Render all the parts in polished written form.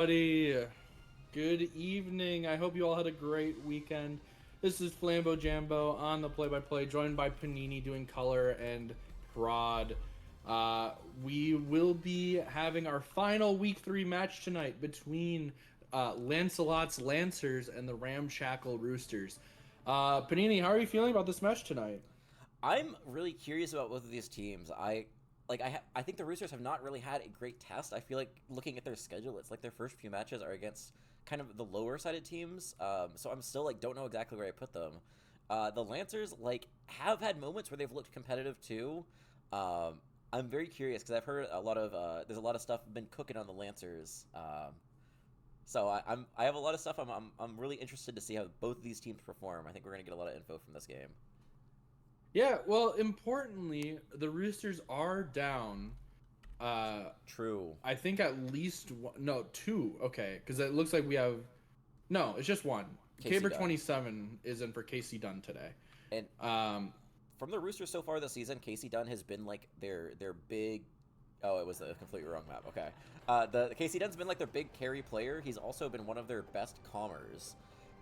Buddy, good evening. I hope you all had a great weekend. This is FlamboJambo on the play-by-play, joined by Panini doing color and prod. We will be having our final week 3 match tonight between Lancelot's Lancers and the Ramshackle Roosters. Panini, how are you feeling about this match tonight? I'm really curious about both of these teams. I think the Roosters have not really had a great test. I feel like looking at their schedule, it's like their first few matches are against kind of the lower sided teams. So I'm still like don't know exactly where I put them. The Lancers have had moments where they've looked competitive too. I'm very curious because I've heard a lot of there's a lot of stuff been cooking on the Lancers. I have a lot of stuff. I'm really interested to see how both of these teams perform. I think we're gonna get a lot of info from this game. Yeah, well, importantly, the Roosters are down. Uh, True. I think at least one, no, two. Okay, because it looks like we have no. It's just one. Casey Caber Dunn. 27 is in for Casey Dunn today. And Um, from the Roosters so far this season, Casey Dunn has been like their big. Oh, it was a completely wrong map. Okay, the Casey Dunn's been like their big carry player. He's also been one of their best calmers.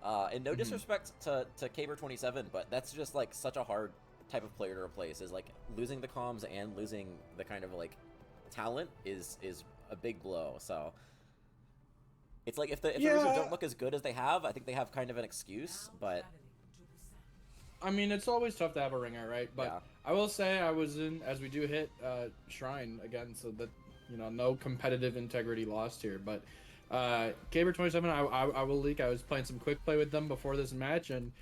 And no mhm. disrespect to Caber 27, but that's just like such a hard type of player to replace. Is like losing the comms and losing the kind of like talent is a big blow. So it's like if the Roosters don't Yeah, look as good as they have, I think they have kind of an excuse. But I mean it's always tough to have a ringer, right? But yeah, I will say I was in as we do hit Shrine again, so that no competitive integrity lost here. But Caber 27, I will leak. I was playing some quick play with them before this match, and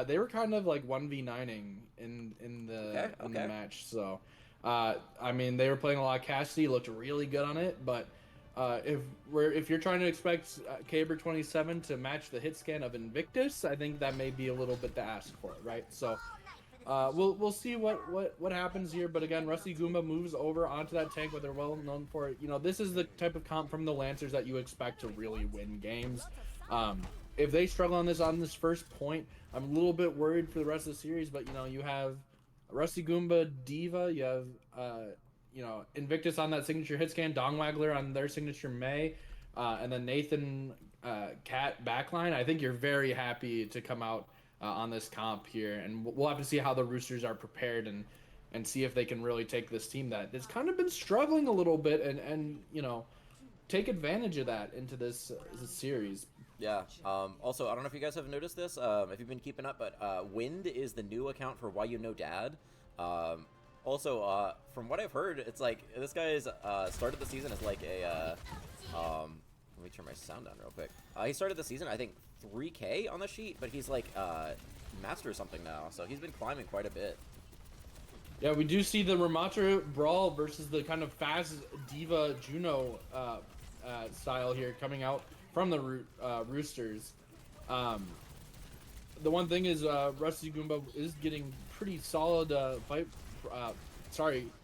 they were kind of like 1v9ing in okay, the okay. match. So I mean they were playing a lot of Cassidy, looked really good on it, but. If you're trying to expect Caber 27 to match the hit scan of Invictus, I think that may be a little bit to ask for it, right? So we'll see what happens here. But again, Rusty Goomba moves over onto that tank, what they're well known for. This is the type of comp from the Lancers that you expect to really win games. If they struggle on this first point, I'm a little bit worried for the rest of the series. But you have Rusty Goomba Diva, you have Invictus on that signature hit scan, Dong Waggler on their signature May, and then Nathan Cat backline. I think you're very happy to come out on this comp here, and we'll have to see how the Roosters are prepared and see if they can really take this team that has kind of been struggling a little bit and take advantage of that into this series. Yeah. Also, I don't know if you guys have noticed this, if you've been keeping up, but Wind is the new account for Why You Know Dad. From what I've heard, it's like this guy's started the season as like let me turn my sound down real quick. He started the season, I think, 3K on the sheet, but he's like master or something now, so he's been climbing quite a bit. Yeah, we do see the Ramatra Brawl versus the kind of fast Diva Juno style here coming out from the Roosters. Um, the one thing is Rusty Goomba is getting pretty solid fight.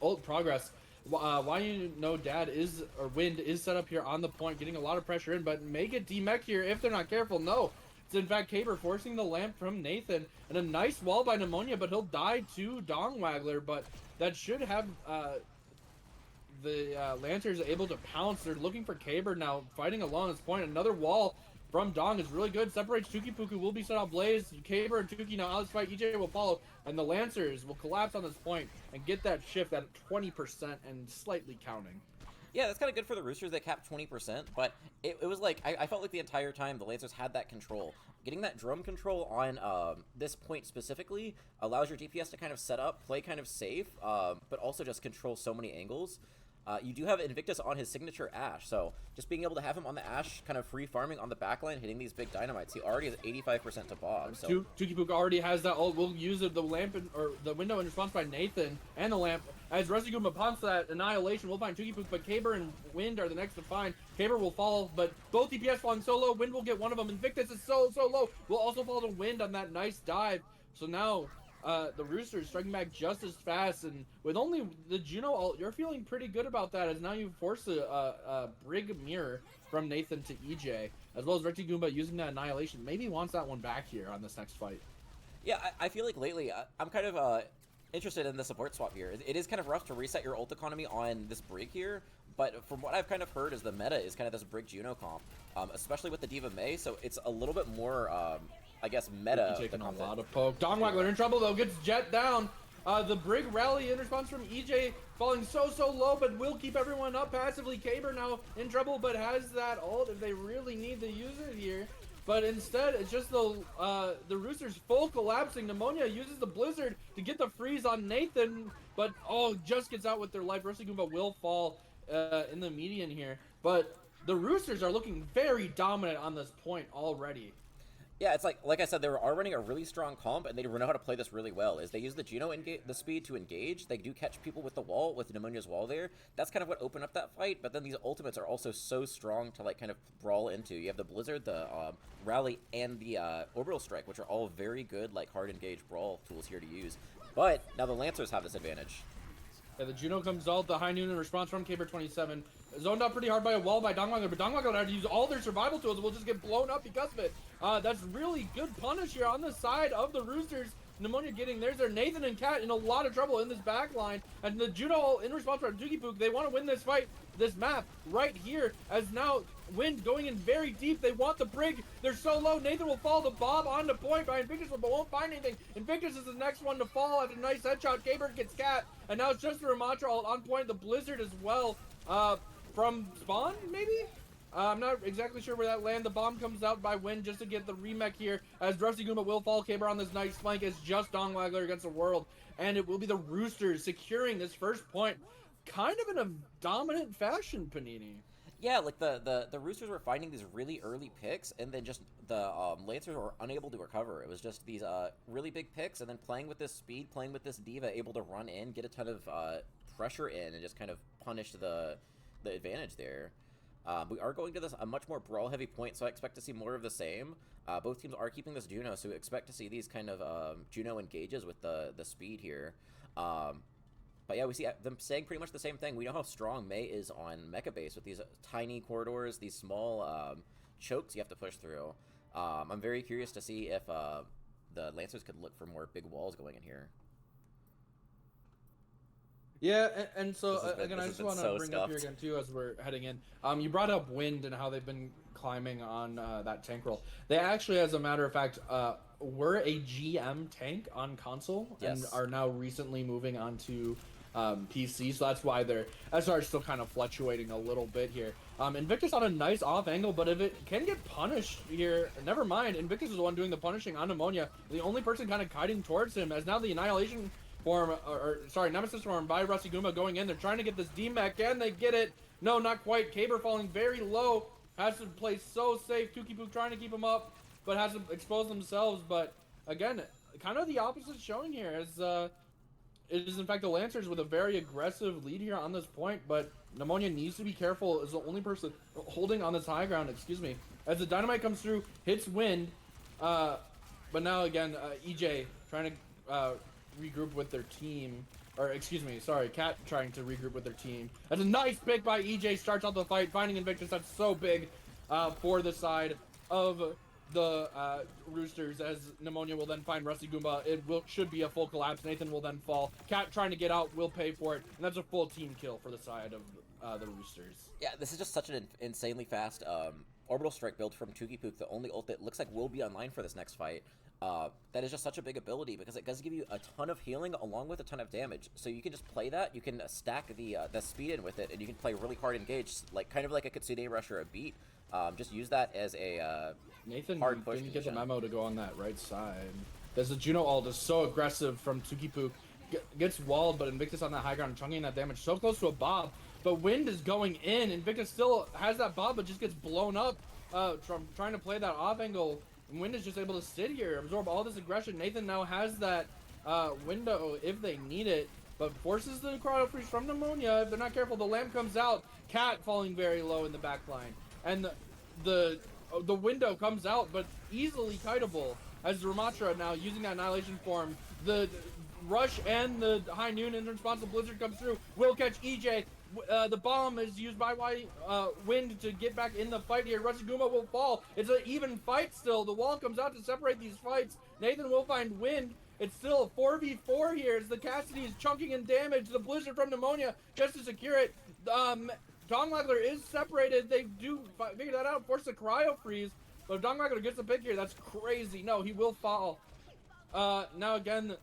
Ult progress. Why Dad is or Wind is set up here on the point, getting a lot of pressure in, but may get demech here if they're not careful. No, it's in fact Caber forcing the lamp from Nathan, and a nice wall by Pneumonia, but he'll die to Dong Waggler. But that should have the Lancers able to pounce. They're looking for Caber now, fighting along this point. Another wall from Dong is really good. Separates Tuki Puku, will be set on Blaze. Caber and Tuki now out of this fight. EJ will follow, and the Lancers will collapse on this point and get that shift at 20% and slightly counting. Yeah, that's kind of good for the Roosters. They capped 20%, but it was like I felt like the entire time the Lancers had that control. Getting that drum control on this point specifically allows your DPS to kind of set up, play kind of safe, but also just control so many angles. You do have Invictus on his signature Ash, so just being able to have him on the Ash, kind of free farming on the backline, hitting these big dynamites. He already has 85% to Bob, so... Tuki Puka already has that ult. We'll use the lamp or the window in response by Nathan and the lamp. As Rusty Goomba pumps that annihilation, we'll find Tuki Puka, but Caber and Wind are the next to find. Caber will fall, but both DPS falling so low. Wind will get one of them. Invictus is so low. We'll also fall to Wind on that nice dive. So now the Roosters striking back just as fast, and with only the Juno ult, you're feeling pretty good about that, as now you force a Brig Mirror from Nathan to EJ, as well as Recti Goomba using that Annihilation. Maybe he wants that one back here on this next fight. Yeah, I feel like lately I'm kind of interested in the support swap here. It is kind of rough to reset your ult economy on this Brig here, but from what I've kind of heard is the meta is kind of this Brig Juno comp, especially with the Diva May, so it's a little bit more, I guess, meta. Taking a lot of poke. Dongwaggler in trouble though, gets jet down. The Brig rally in response from EJ falling so low, but will keep everyone up passively. Caber now in trouble, but has that ult if they really need to use it here. But instead, it's just the Roosters full collapsing. Pneumonia uses the Blizzard to get the freeze on Nathan, but just gets out with their life. Rusty Goomba will fall in the median here. But the Roosters are looking very dominant on this point already. Yeah, it's like I said, they are running a really strong comp, and they know how to play this really well. Is they use the Juno the speed to engage. They do catch people with the wall, with Pneumonia's wall there. That's kind of what opened up that fight. But then these ultimates are also so strong to like kind of brawl into. You have the Blizzard, the Rally, and the Orbital Strike, which are all very good like hard engage brawl tools here to use. But now the Lancers have this advantage. Yeah, the Juno comes out, the high noon in response from Caber 27. Zoned out pretty hard by a wall by Dongwaggler, but Dongwaggler had to use all their survival tools and will just get blown up because of it. That's really good punish here on the side of the Roosters. Pneumonia getting theirs there. Nathan and Cat in a lot of trouble in this back line. And the Juno in response from Tukipook, they want to win this fight, this map right here, as now Wind going in very deep. They want the Brig. They're so low. Nathan will fall the Bob onto point by Invictus, but won't find anything. Invictus is the next one to fall after a nice headshot. Caber gets Cat, and now it's just the Ramatra on point. The Blizzard as well. From spawn, maybe? I'm not exactly sure where that land. The bomb comes out by Wind just to get the remake here, as Rusty Goomba will fall. Caber on this nice flank is just Dongwaggler against the world, and it will be the Roosters securing this first point, kind of in a dominant fashion, Panini. Yeah, like the Roosters were finding these really early picks, and then just the Lancers were unable to recover. It was just these really big picks, and then playing with this speed, playing with this Diva, able to run in, get a ton of pressure in, and just kind of punish the advantage there. We are going to a much more brawl-heavy point, so I expect to see more of the same. Both teams are keeping this Juno, so we expect to see these kind of Juno engages with the speed here. But yeah, we see them saying pretty much the same thing. We know how strong May is on mecha base with these tiny corridors, these small chokes you have to push through. I'm very curious to see if the Lancers could look for more big walls going in here. Yeah, and so again, I just want to bring up here again too as we're heading in. You brought up Wind and how they've been climbing on that tank roll. They actually, as a matter of fact, were a GM tank on console and are now recently moving on to PC. So that's why their SR is still kind of fluctuating a little bit here. Invictus on a nice off angle, but if it can get punished here, never mind. Invictus is the one doing the punishing on Pneumonia. The only person kind of kiting towards him, as now the Annihilation form, Nemesis form by Rusty Goomba going in. They're trying to get this D-Mech. Can they get it? No, not quite. Caber falling very low. Has to play so safe. Tukipook trying to keep him up, but has to expose themselves. But again, kind of the opposite showing here, as it is in fact the Lancers with a very aggressive lead here on this point. But Pneumonia needs to be careful as the only person holding on this high ground, as the Dynamite comes through, hits Wind. But now again, EJ trying to regroup with their team, or Cat trying to regroup with their team. That's a nice pick by EJ, starts out the fight, finding Invictus. That's so big for the side of the Roosters, as Pneumonia will then find Rusty Goomba. It should be a full collapse. Nathan will then fall. Cat trying to get out, will pay for it, and that's a full team kill for the side of the Roosters. Yeah, this is just such an insanely fast Orbital Strike build from Tukipook, the only ult that looks like will be online for this next fight. That is just such a big ability because it does give you a ton of healing along with a ton of damage. So you can just play that, you can stack the speed in with it, and you can play really hard engage, like kind of like a Kitsune Rush or a Beat. Just use that as a Nathan hard push. Didn't get the memo to go on that right side. There's the Juno ult is so aggressive from Tukipook. Gets walled, but Invictus on that high ground, chunking that damage so close to a Bob. But Wind is going in. Invictus still has that Bob, but just gets blown up from trying to play that off angle. Wind is just able to sit here, absorb all this aggression. Nathan now has that window if they need it, but forces the crowd freeze from Pneumonia. If they're not careful, the lamp comes out. Cat falling very low in the back line. And the window comes out, but easily kiteable, as Ramatra now using that Annihilation form. The Rush and the High Noon in response to Blizzard comes through, will catch EJ. The bomb is used by Wind to get back in the fight here. Rusty Goomba will fall. It's an even fight still. The wall comes out to separate these fights. Nathan will find Wind. It's still a 4v4 here as the Cassidy is chunking in damage. The Blizzard from Pneumonia just to secure it. Dongwaggler is separated. They do figure that out, force the cryo freeze. But if Dongwaggler gets the pick here, that's crazy. No, he will fall. Now again,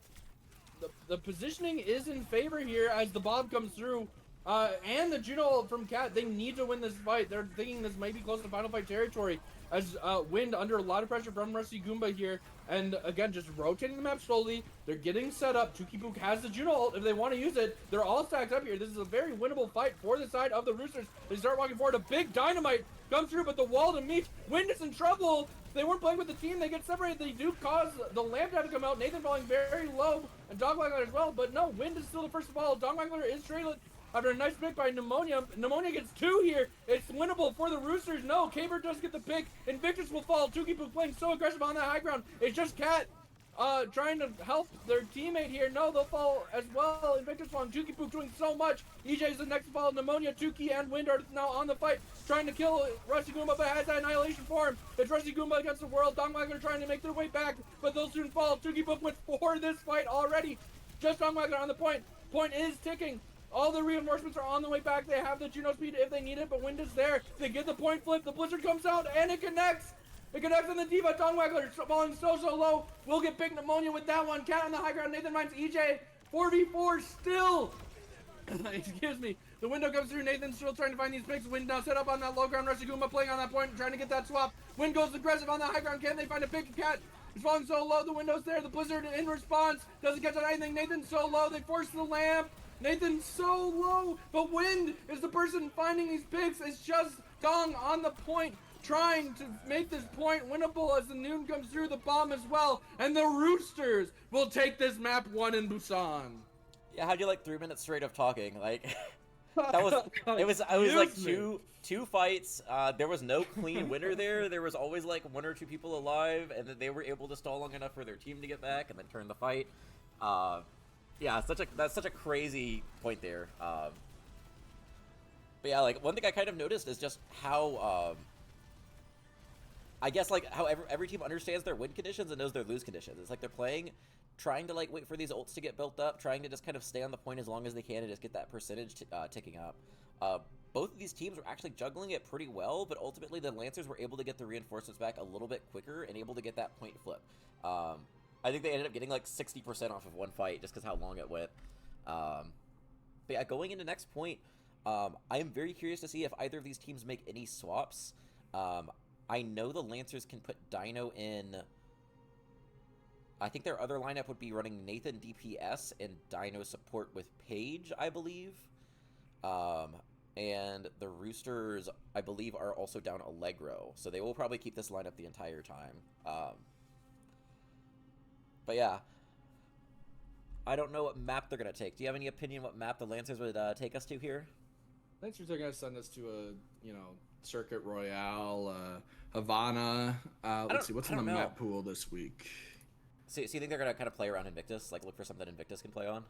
the positioning is in favor here as the bomb comes through. And the Juno from Cat, they need to win this fight. They're thinking this may be close to final fight territory as Wind under a lot of pressure from Rusty Goomba here. And again, just rotating the map slowly. They're getting set up. Tukipook has the Juno ult if they want to use it. They're all stacked up here. This is a very winnable fight for the side of the Roosters. They start walking forward. A big dynamite comes through, but the wall to meet. Wind is in trouble. They weren't playing with the team. They get separated. They do cause the lamp to have to come out. Nathan falling very low, and Dongwaggler as well. But no, Wind is still the first to fall. Dongwaggler is trailing after a nice pick by Pneumonia. Pneumonia gets 2 here. It's winnable for the Roosters. No, Caber does get the pick. Invictus will fall. Tukipook playing so aggressive on that high ground. It's just Cat trying to help their teammate here. No, they'll fall as well. Invictus falling. Tukipook doing so much. EJ is the next to fall. Pneumonia, Tuki, and Wind are now on the fight, trying to kill Rusty Goomba, but has that annihilation form. It's Rusty Goomba against the world. Dongwaggler trying to make their way back, but they'll soon fall. Tukipook went for this fight already. Just Dongwaggler on the point. Point is ticking. All the reinforcements are on the way back. They have the Juno speed if they need it, but Wind is there. They get the point flip. The Blizzard comes out, and it connects. It connects on the Diva. Dongwaggler falling so low. We'll get big Pneumonia with that one. Cat on the high ground. Nathan finds EJ. 4v4 still. Excuse me. The window comes through. Nathan's still trying to find these picks. Wind now set up on that low ground. Rusty Goomba playing on that point, trying to get that swap. Wind goes aggressive on the high ground. Can they find a pick? Cat is falling so low. The window's there. The Blizzard in response doesn't catch on anything. Nathan's so low. They force the lamp. Nathan's so low, but Wind is the person finding these picks. It's just Dong on the point, trying to make this point winnable as the noon comes through the bomb as well. And the Roosters will take this map 1 in Busan. Yeah, how'd you like 3 minutes straight of talking? Like, that was, it was like two fights. There was no clean winner there. There was always like 1 or 2 people alive, and then they were able to stall long enough for their team to get back and then turn the fight. Yeah, that's such a crazy point there. But yeah, like one thing I kind of noticed is just how I guess like how every team understands their win conditions and knows their lose conditions. It's like they're playing, trying to like wait for these ults to get built up, trying to just kind of stay on the point as long as they can and just get that percentage ticking up. Both of these teams were actually juggling it pretty well, but ultimately the Lancers were able to get the reinforcements back a little bit quicker and able to get that point flip. I think they ended up getting like 60% off of one fight just because how long it went. But yeah, going into next point, I am very curious to see if either of these teams make any swaps. I know the Lancers can put Dino in. I think their other lineup would be running Nathan DPS and Dino support with Paige, I believe. And the Roosters, I believe, are also down Allegro. So they will probably keep this lineup the entire time. But yeah, I don't know what map they're going to take. Do you have any opinion what map the Lancers would take us to here? Lancers are going to send us to a, Circuit Royale, Havana. Let's see, what's in the map pool this week? So you think they're going to kind of play around Invictus? Like look for something that Invictus can play on?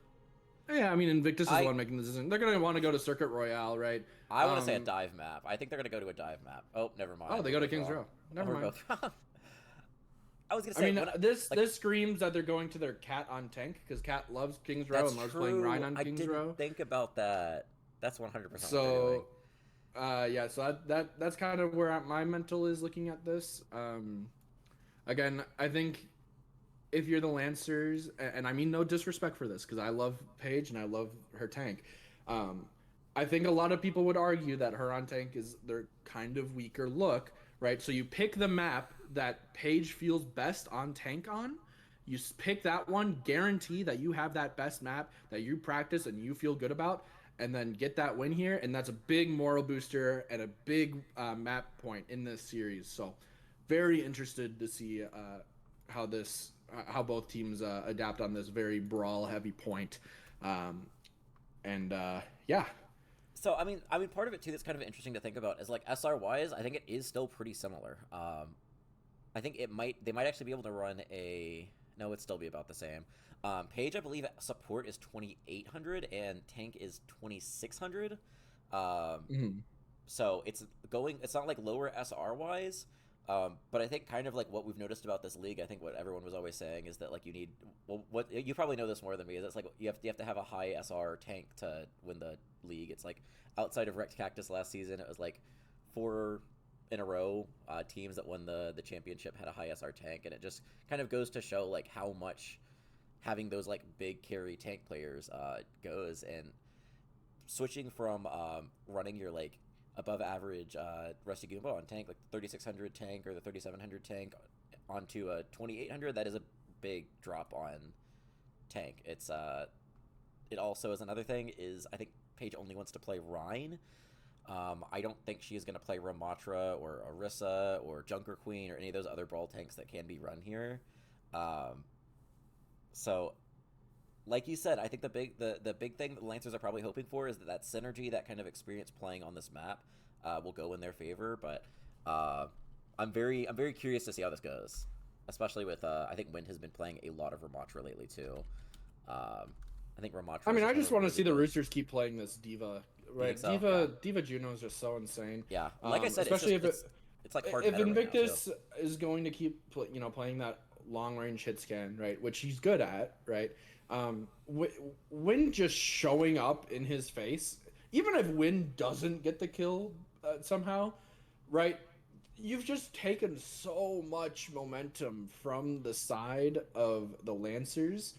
Yeah, I mean, Invictus is the one making the decision. They're going to want to go to Circuit Royale, right? I want to say a dive map. I think they're going to go to a dive map. Oh, never mind. Oh, they go to Kings Row. Never mind. I was gonna say. I mean, this screams that they're going to their Cat on tank because Cat loves Kings Row and loves playing Rhine on Kings Row. I didn't think about that. That's 100%. So, yeah. So that's kind of where my mental is looking at this. Again, I think if you're the Lancers, and I mean no disrespect for this because I love Paige and I love her tank. I think a lot of people would argue that her on tank is their kind of weaker look, right? So you pick the map that Paige feels best on tank on. You pick that one, guarantee that you have that best map that you practice and you feel good about, and then get that win here. And that's a big moral booster and a big map point in this series. So very interested to see how both teams adapt on this very brawl heavy point. Yeah. So I mean, part of it too that's kind of interesting to think about is like SR wise, I think it is still pretty similar. I think they might actually be able to run no, it'd still be about the same. Paige, I believe support is 2,800 and tank is 2,600. Mhm. So it's not like lower SR wise, but I think kind of like what we've noticed about this league, I think what everyone was always saying is that like you need, well, what you probably know this more than me, is it's like you have to have a high SR tank to win the league. It's like outside of Wrecked Cactus last season, it was like 4 in a row teams that won the championship had a high SR tank, and it just kind of goes to show like how much having those like big carry tank players goes. And switching from running your like above average Rusty Goomba on tank, like the 3600 tank or the 3700 tank, onto a 2800, that is a big drop on tank. It also is another thing is I think Paige only wants to play Rhine. I don't think she is going to play Ramatra or Orisa or Junker Queen or any of those other brawl tanks that can be run here. So like you said, I think the big thing that the Lancers are probably hoping for is that synergy, that kind of experience playing on this map, will go in their favor. But I'm very curious to see how this goes, especially with I think Wind has been playing a lot of Ramatra lately too. I think Ramatra. I mean, I just want to see the Roosters keep playing this Diva, right? So? Yeah. Diva Juno is just so insane. Yeah, like I said, especially it's like hard if Invictus right now, is going to keep playing that long range hit scan, right, which he's good at, right? When just showing up in his face, even if Win doesn't get the kill somehow, right? You've just taken so much momentum from the side of the Lancers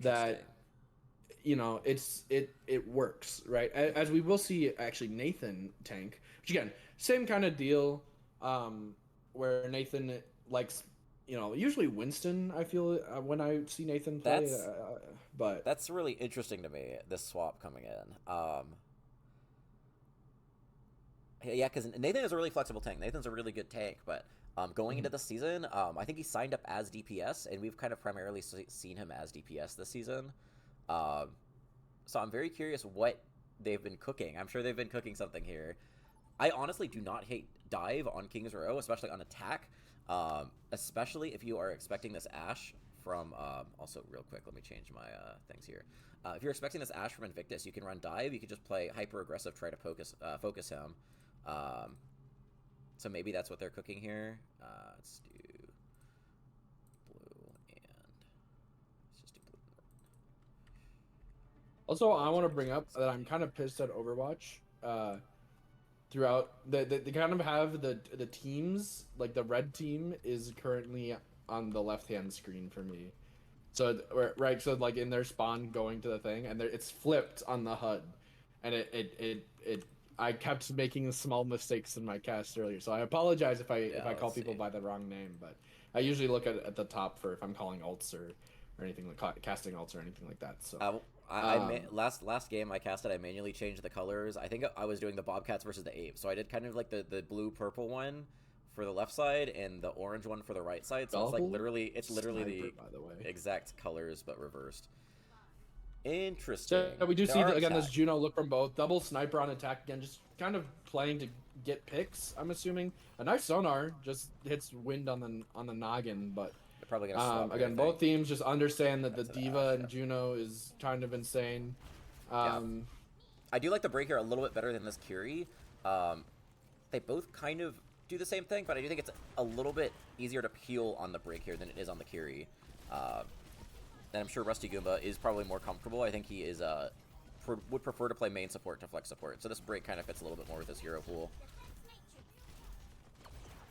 that it works, right? As we will see actually Nathan tank, which again, same kind of deal, where Nathan likes, usually Winston, I feel, when I see Nathan play, but that's really interesting to me, this swap coming in. Yeah, because Nathan is a really flexible tank. Nathan's a really good tank, but going into the season, I think he signed up as DPS, and we've kind of primarily seen him as DPS this season. So I'm very curious what they've been cooking. I'm sure they've been cooking something here. I honestly do not hate dive on King's Row, especially on attack, especially if you are expecting this Ashe from, also real quick, let me change my things here. If you're expecting this Ashe from Invictus, you can run dive, you can just play hyper aggressive, try to focus him. So maybe that's what they're cooking here. Let's do blue and let's just do blue. Also, I want to bring up that I'm kind of pissed at Overwatch. Throughout, they kind of have the teams, like the red team is currently on the left-hand screen for me. So, right, so like in their spawn going to the thing, and it's flipped on the HUD. And I kept making small mistakes in my cast earlier, so I apologize if I call people by the wrong name, but I usually look at the top for if I'm calling ults or anything like casting ults or anything like that. So last game I casted, I manually changed the colors. I think I was doing the Bobcats versus the Apes, so I did kind of like the blue purple one for the left side and the orange one for the right side. So it's literally the exact colors but reversed. Interesting. So we do see again this Juno look from both. Double sniper on attack again, just kind of playing to get picks. I'm assuming a nice sonar just hits Wind on the noggin, but they're probably gonna swap again both teams just understand that the Diva and Juno is kind of insane. I do like the break here a little bit better than this Curie. They both kind of do the same thing, but I do think it's a little bit easier to peel on the break here than it is on the Curie. And I'm sure Rusty Goomba is probably more comfortable. I think he is would prefer to play main support to flex support. So this break kind of fits a little bit more with his hero pool.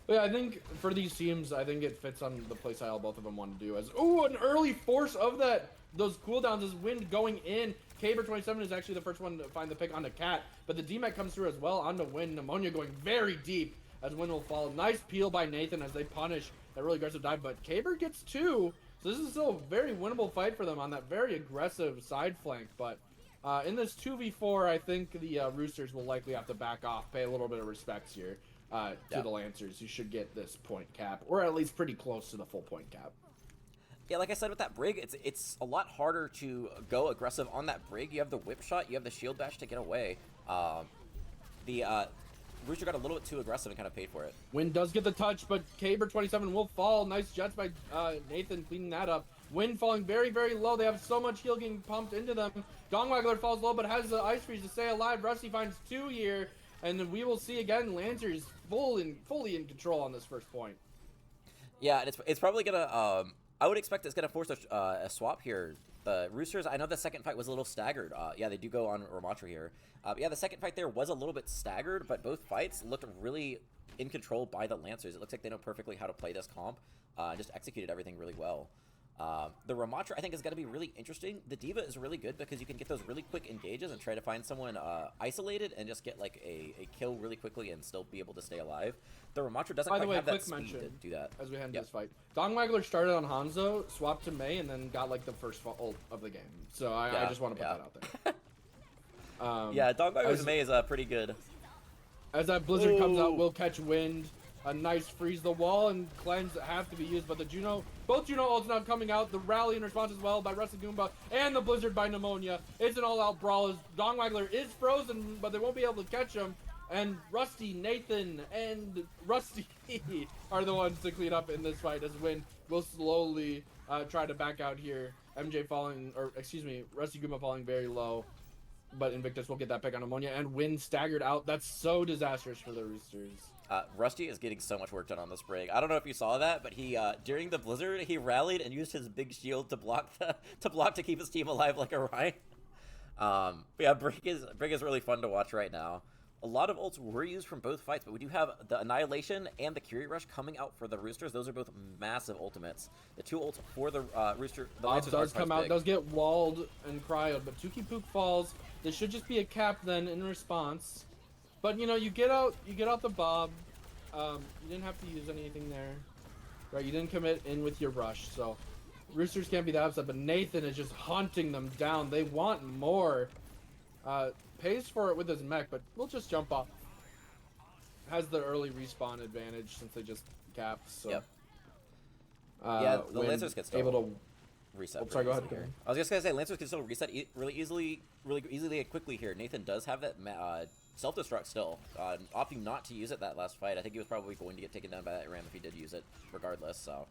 Yeah, I think for these teams, I think it fits on the playstyle both of them want to do. As an early force of those cooldowns is Wind going in. Caber27 is actually the first one to find the pick on the Cat, but the DMAC comes through as well onto Wind. Pneumonia going very deep as Wind will fall. Nice peel by Nathan as they punish that really aggressive dive, but Caber gets 2. So this is still a very winnable fight for them on that very aggressive side flank. But in this 2v4, I think the Roosters will likely have to back off, pay a little bit of respect here to the Lancers, who should get this point cap, or at least pretty close to the full point cap. Yeah, like I said with that Brig, it's a lot harder to go aggressive on that Brig. You have the whip shot, you have the shield bash to get away. Rooster got a little bit too aggressive and kind of paid for it. Wind does get the touch, but Caber27 will fall. Nice jets by Nathan cleaning that up. Wind falling very, very low. They have so much heal getting pumped into them. Dongwaggler falls low, but has the Ice Freeze to stay alive. Rusty finds 2 here, and then we will see again Lancers fully in control on this first point. Yeah, and it's probably gonna. I would expect it's gonna force a swap here. The Roosters, I know the second fight was a little staggered. Yeah, they do go on Ramshackle here. Yeah, the second fight there was a little bit staggered, but both fights looked really in control by the Lancers. It looks like they know perfectly how to play this comp, just executed everything really well. The Ramshackle, I think, is going to be really interesting. The D.Va is really good because you can get those really quick engages and try to find someone isolated and just get like a kill really quickly and still be able to stay alive. The Ramshackle doesn't quite have that speed to do that. As we head into this fight, Dongwaggler started on Hanzo, swapped to Mei, and then got like the first ult of the game. So I just want to put that out there. Yeah, Dongwaggler's Mei is pretty good. As that Blizzard comes out, we'll catch wind. A nice freeze. The wall and cleanse have to be used, but both Juno ults now coming out. The rally in response as well by Rusty Goomba and the Blizzard by Pneumonia. It's an all-out brawl as Dongwaggler is frozen, but they won't be able to catch him. And Rusty, Nathan, and Rusty are the ones to clean up in this fight as Wind will slowly try to back out here. MJ falling, or excuse me, Rusty Goomba falling very low. But Invictus will get that pick on Pneumonia, and Wind staggered out. That's so disastrous for the Roosters. Rusty is getting so much work done on this break. I don't know if you saw that, but he during the Blizzard he rallied and used his big shield to block to keep his team alive like a Ryan. Yeah, break is really fun to watch right now. A lot of ults were used from both fights, but we do have the Annihilation and the Curie Rush coming out for the Roosters. Those are both massive ultimates. The 2 ults for the Rooster. The Lancers does come out, does get walled and cryoed, but Tuki Pook falls. This should just be a cap then in response. But you know, you get out the Bob. You didn't have to use anything there, right? You didn't commit in with your rush, so Roosters can't be that upset. But Nathan is just hunting them down. They want more. Pays for it with his mech, but we'll just jump off. Has the early respawn advantage since they just capped. So yep. Yeah, the Lancers get still able to reset. Oh, sorry, go ahead. Here. I was just gonna say Lancers can still reset really easily and quickly here. Nathan does have that self-destruct still, opting not to use it that last fight. I think he was probably going to get taken down by that Ram if he did use it, regardless. So.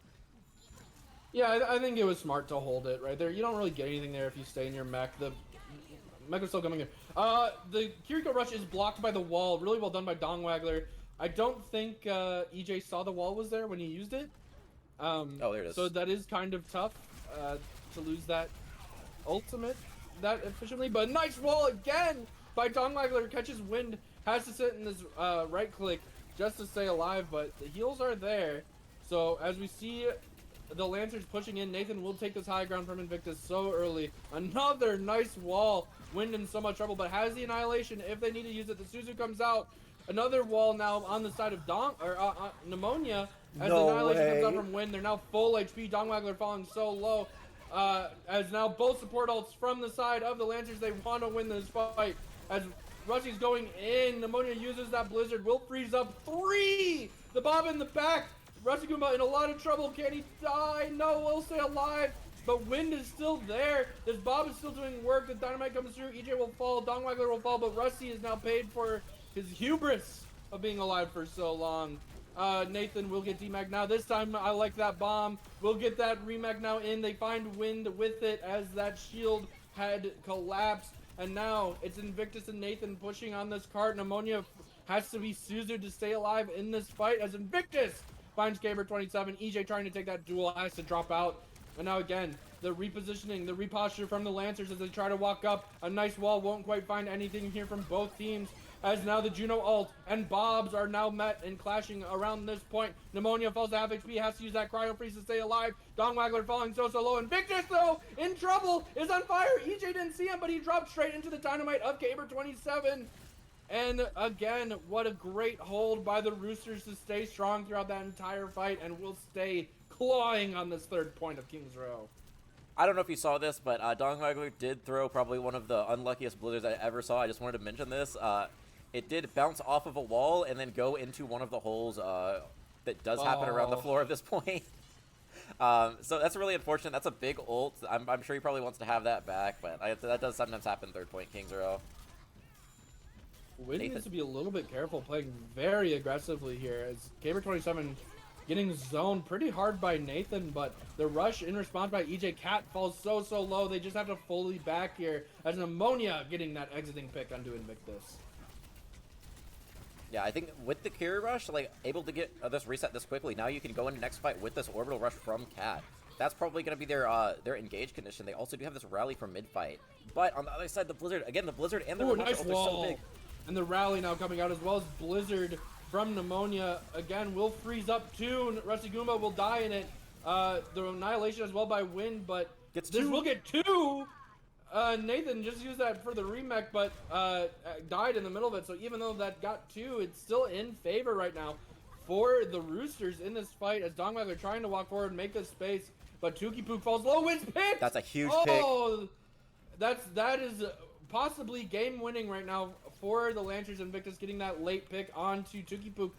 Yeah, I think it was smart to hold it right there. You don't really get anything there if you stay in your mech. The mech is still coming in. The Kiriko Rush is blocked by the wall. Really well done by Dongwaggler. I don't think EJ saw the wall was there when he used it. Oh, there it is. So that is kind of tough to lose that ultimate that efficiently. But nice wall again by Dongwaggler. Catches Wind. Has to sit in this right click just to stay alive. But the heals are there. So as we see the Lancers pushing in, Nathan will take this high ground from Invictus so early. Another nice wall. Wind in so much trouble, but has the Annihilation if they need to use it. The Suzu comes out. Another wall now on the side of Pneumonia. As the Annihilation comes out from Wind, they're now full HP. Dongwaggler falling so low. As now both support ults from the side of the Lancers. They want to win this fight. As Rusty's going in, Pneumonia uses that Blizzard. Will freeze up 3! The Bob in the back. Rusty Goomba in a lot of trouble. Can he die? No, will stay alive. But Wind is still there. This Bob is still doing work. The Dynamite comes through. EJ will fall. Dongwaggler will fall. But Rusty is now paid for his hubris of being alive for so long. Nathan will get demag now. This time, I like that bomb. We'll get that remag now in. They find Wind with it as that shield had collapsed. And now it's Invictus and Nathan pushing on this cart. Pneumonia has to be Suzu to stay alive in this fight as Invictus finds Gaber 27. EJ trying to take that duel has to drop out. And now again, the repositioning, the reposture from the Lancers as they try to walk up. A nice wall won't quite find anything here from both teams. As now the Juno ult and Bobs are now met and clashing around this point. Pneumonia falls to half HP, has to use that cryo freeze to stay alive. Dongwaggler falling so low. Invictus though, in trouble, is on fire. EJ didn't see him, but he dropped straight into the dynamite of Gaber 27. And again, what a great hold by the Roosters to stay strong throughout that entire fight and will stay clawing on this third point of King's Row. I don't know if you saw this, but Dongwaggler did throw probably one of the unluckiest blizzards I ever saw. I just wanted to mention this. It did bounce off of a wall and then go into one of the holes that does happen around the floor at this point. So that's really unfortunate. That's a big ult. I'm sure he probably wants to have that back, but that does sometimes happen third point King's Row. Wind needs to be a little bit careful, playing very aggressively here, as Gamer 27 getting zoned pretty hard by Nathan, but the rush in response by EJ Cat falls so low. They just have to fully back here as Ammonia getting that exiting pick onto Invictus. Yeah, I think with the carry rush, like, able to get this reset this quickly, now you can go into next fight with this orbital rush from Cat. That's probably going to be their engage condition. They also do have this rally from mid-fight. But on the other side, the Blizzard, again, the Blizzard and the Ooh, Ramshackle, nice they're wall. so big. And the rally now coming out as well as Blizzard from Pneumonia. Again, will freeze up too. Rusty Goomba will die in it. The Annihilation as well by Wind, but Gets this two. will get 2. Nathan just used that for the remake, but died in the middle of it. So even though that got 2, it's still in favor right now for the Roosters in this fight as Dongwag are trying to walk forward and make this space. But Tukipook falls low, wins pick. That's a huge pick. That is possibly game winning right now for the Lancers. Invictus getting that late pick onto Tukipook.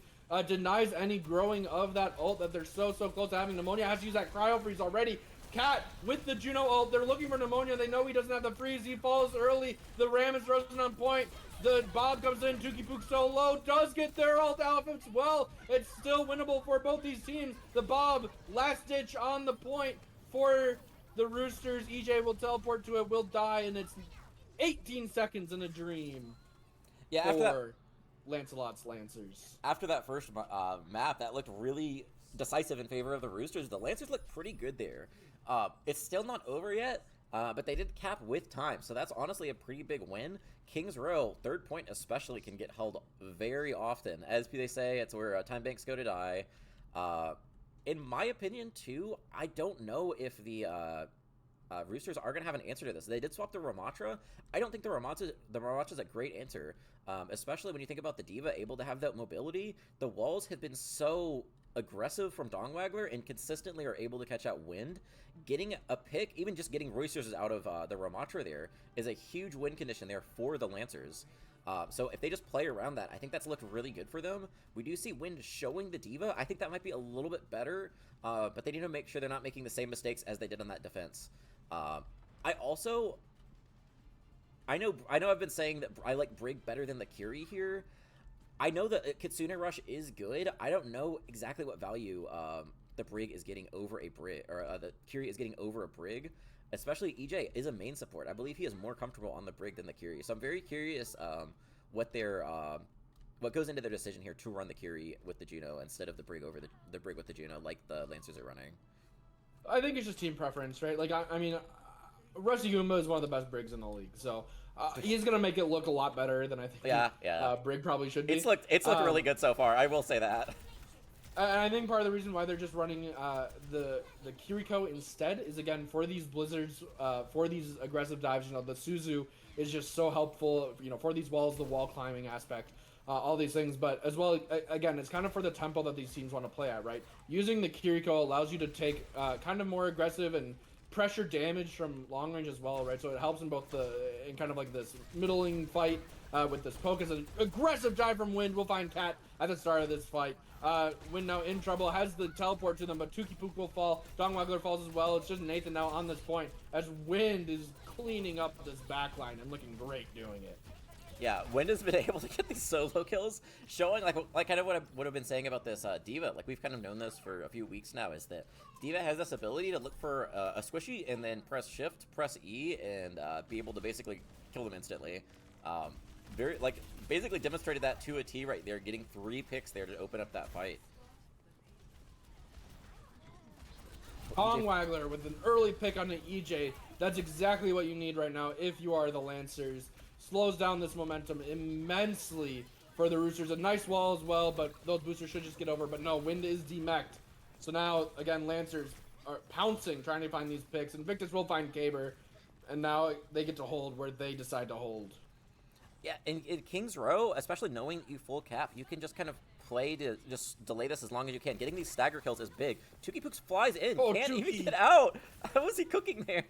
Denies any growing of that ult that they're so close to having. Pneumonia has to use that cryo freeze already. Cat with the Juno ult. They're looking for Pneumonia. They know he doesn't have the freeze. He falls early. The Ram is roasting on point. The Bob comes in. Tukipook so low. Does get their ult out as well. It's still winnable for both these teams. The Bob last ditch on the point for the Roosters. EJ will teleport to it. Will die, and it's 18 seconds in a dream. Yeah, for after that, Lancelot's Lancers. after that first map, that looked really decisive in favor of the Roosters. The Lancers looked pretty good there. It's still not over yet, but they did cap with time, so that's honestly a pretty big win. Kings Row, third point especially, can get held very often. As they say, it's where time banks go to die. In my opinion, too, I don't know if the Roosters are going to have an answer to this. They did swap the Ramatra. I don't think the Ramatra's a great answer, especially when you think about the D.Va able to have that mobility. The walls have been so aggressive from Dongwaggler and consistently are able to catch out Wind. Getting a pick, even just getting Roosters out of the Ramatra there, is a huge win condition there for the Lancers. So if they just play around that, I think that's looked really good for them. We do see Wind showing the D.Va. I think that might be a little bit better, but they need to make sure they're not making the same mistakes as they did on that defense. I know I've been saying that I like Brig better than the Curie here. I know that Kitsune Rush is good. I don't know exactly what value the Brig is getting over a Brig, or the Curie is getting over a Brig. Especially EJ is a main support. I believe he is more comfortable on the Brig than the Curie. So I'm very curious what goes into their decision here to run the Curie with the Juno instead of the Brig over the Brig with the Juno, like the Lancers are running. I think it's just team preference, right? Like, I mean, Rusty Goomba is one of the best Brigs in the league, so he's gonna make it look a lot better than I think. Brig probably should be. It's looked really good so far. I will say that. And I think part of the reason why they're just running the Kiriko instead is, again, for these blizzards, for these aggressive dives. You know, the Suzu is just so helpful. You know, for these walls, the wall climbing aspect, all these things. But as well, again, it's kind of for the tempo that these teams want to play at, right? Using the Kiriko allows you to take kind of more aggressive and pressure damage from long range as well, right? So it helps in both in kind of like this middling fight with this poke. As an aggressive dive from Wind. We'll find Cat at the start of this fight. Wind now in trouble, has the teleport to them, but Tukipook will fall. Dongwaggler falls as well. It's just Nathan now on this point as Wind is cleaning up this backline and looking great doing it. Yeah, Wind has been able to get these solo kills, showing like kind of what I've been saying about this D.Va. Like, we've kind of known this for a few weeks now, is that D.Va has this ability to look for a squishy and then press shift, press E, and be able to basically kill them instantly. Basically demonstrated that to a T right there, getting 3 picks there to open up that fight. Dongwaggler with an early pick on the EJ. That's exactly what you need right now if you are the Lancers. Slows down this momentum immensely for the Roosters. A nice wall as well, but those boosters should just get over. But no, Wind is demeched. So now, again, Lancers are pouncing, trying to find these picks. Invictus will find Caber. And now they get to hold where they decide to hold. Yeah, in Kings Row, especially knowing you full cap, you can just kind of play to just delay this as long as you can. Getting these stagger kills is big. Tukipooks flies in, can't even get out. How was he cooking there?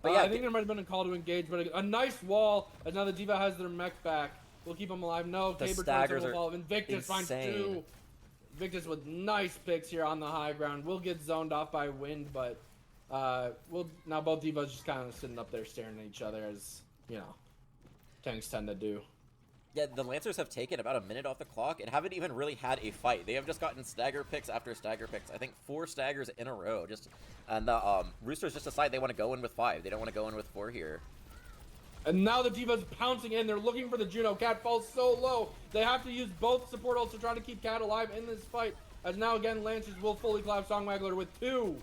But yeah, I think there might have been a call to engage, but a nice wall, as now the D.Va has their mech back. We'll keep them alive. No, Caber staggers will fall. Invictus finds 2. Invictus with nice picks here on the high ground. We'll get zoned off by Wind, but now both D.Vas just kind of sitting up there staring at each other as, you know, tanks tend to do. Yeah, the Lancers have taken about a minute off the clock and haven't even really had a fight. They have just gotten stagger picks after stagger picks. I think 4 staggers in a row. And the Roosters just decide they want to go in with 5. They don't want to go in with 4 here. And now the D.Va's pouncing in. They're looking for the Juno. Cat falls so low. They have to use both support ults to try to keep Cat alive in this fight. As now again, Lancers will fully collapse Songwaggler with 2.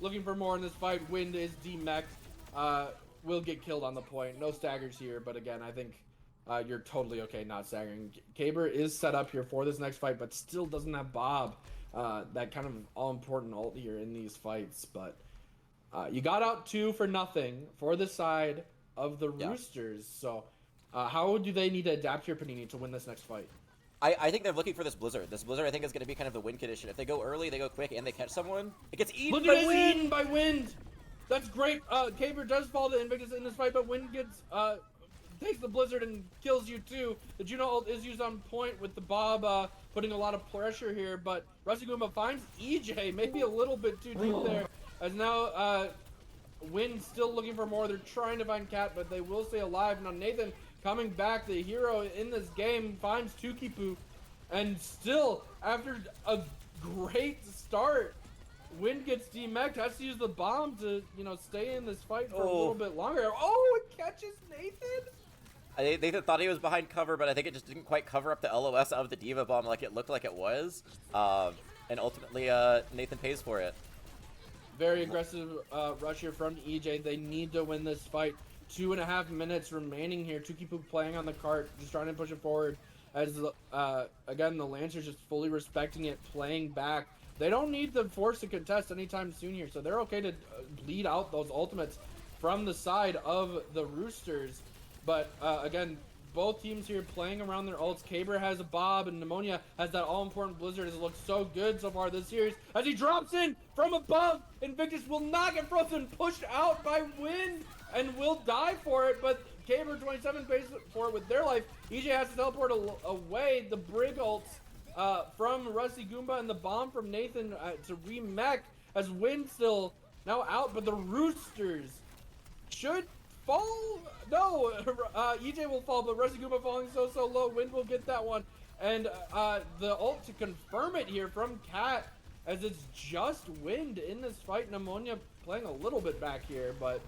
Looking for more in this fight. Wind is demeched. Will get killed on the point. No staggers here, but again, I think you're totally okay not staggering. Caber is set up here for this next fight, but still doesn't have Bob. That kind of all-important ult here in these fights. But you got out 2 for nothing for the side of the Roosters. So how do they need to adapt here, Paninii, to win this next fight? I think they're looking for this Blizzard. This Blizzard, I think, is going to be kind of the win condition. If they go early, they go quick, and they catch someone, it gets eaten by Wind! Eaten by Wind! That's great. Caber does fall to Invictus in this fight, but Wind gets takes the Blizzard and kills you too. The Juno ult is used on point with the Bob putting a lot of pressure here, but Rusty Goomba finds EJ, maybe a little bit too deep there, as now Wind still looking for more. They're trying to find Cat, but they will stay alive. Now Nathan coming back, the hero in this game, finds Tukipu, and still, after a great start, Wind gets demeched, has to use the bomb to, stay in this fight for a little bit longer. Oh, it catches Nathan? Nathan thought he was behind cover, but I think it just didn't quite cover up the LOS of the D.Va bomb like it looked like it was. And ultimately, Nathan pays for it. Very aggressive rush here from EJ. They need to win this fight. 2.5 minutes remaining here. Tukipu playing on the cart, just trying to push it forward. As, again, the Lancers just fully respecting it, playing back. They don't need the force to contest anytime soon here, so they're okay to bleed out those ultimates from the side of the Roosters. But, again, both teams here playing around their ults. Caber has a Bob, and Pneumonia has that all-important Blizzard. Has looked so good so far this series. As he drops in from above, Invictus will not get frozen, pushed out by Wind, and will die for it. But Caber 27 pays for it with their life. EJ has to teleport away. The Brig ults from Rusty Goomba and the bomb from Nathan to remech, as Wind still now out, but the Roosters should fall. No, EJ will fall, but Rusty Goomba falling so low. Wind will get that one, and the ult to confirm it here from Cat, as it's just Wind in this fight. Pneumonia playing a little bit back here, but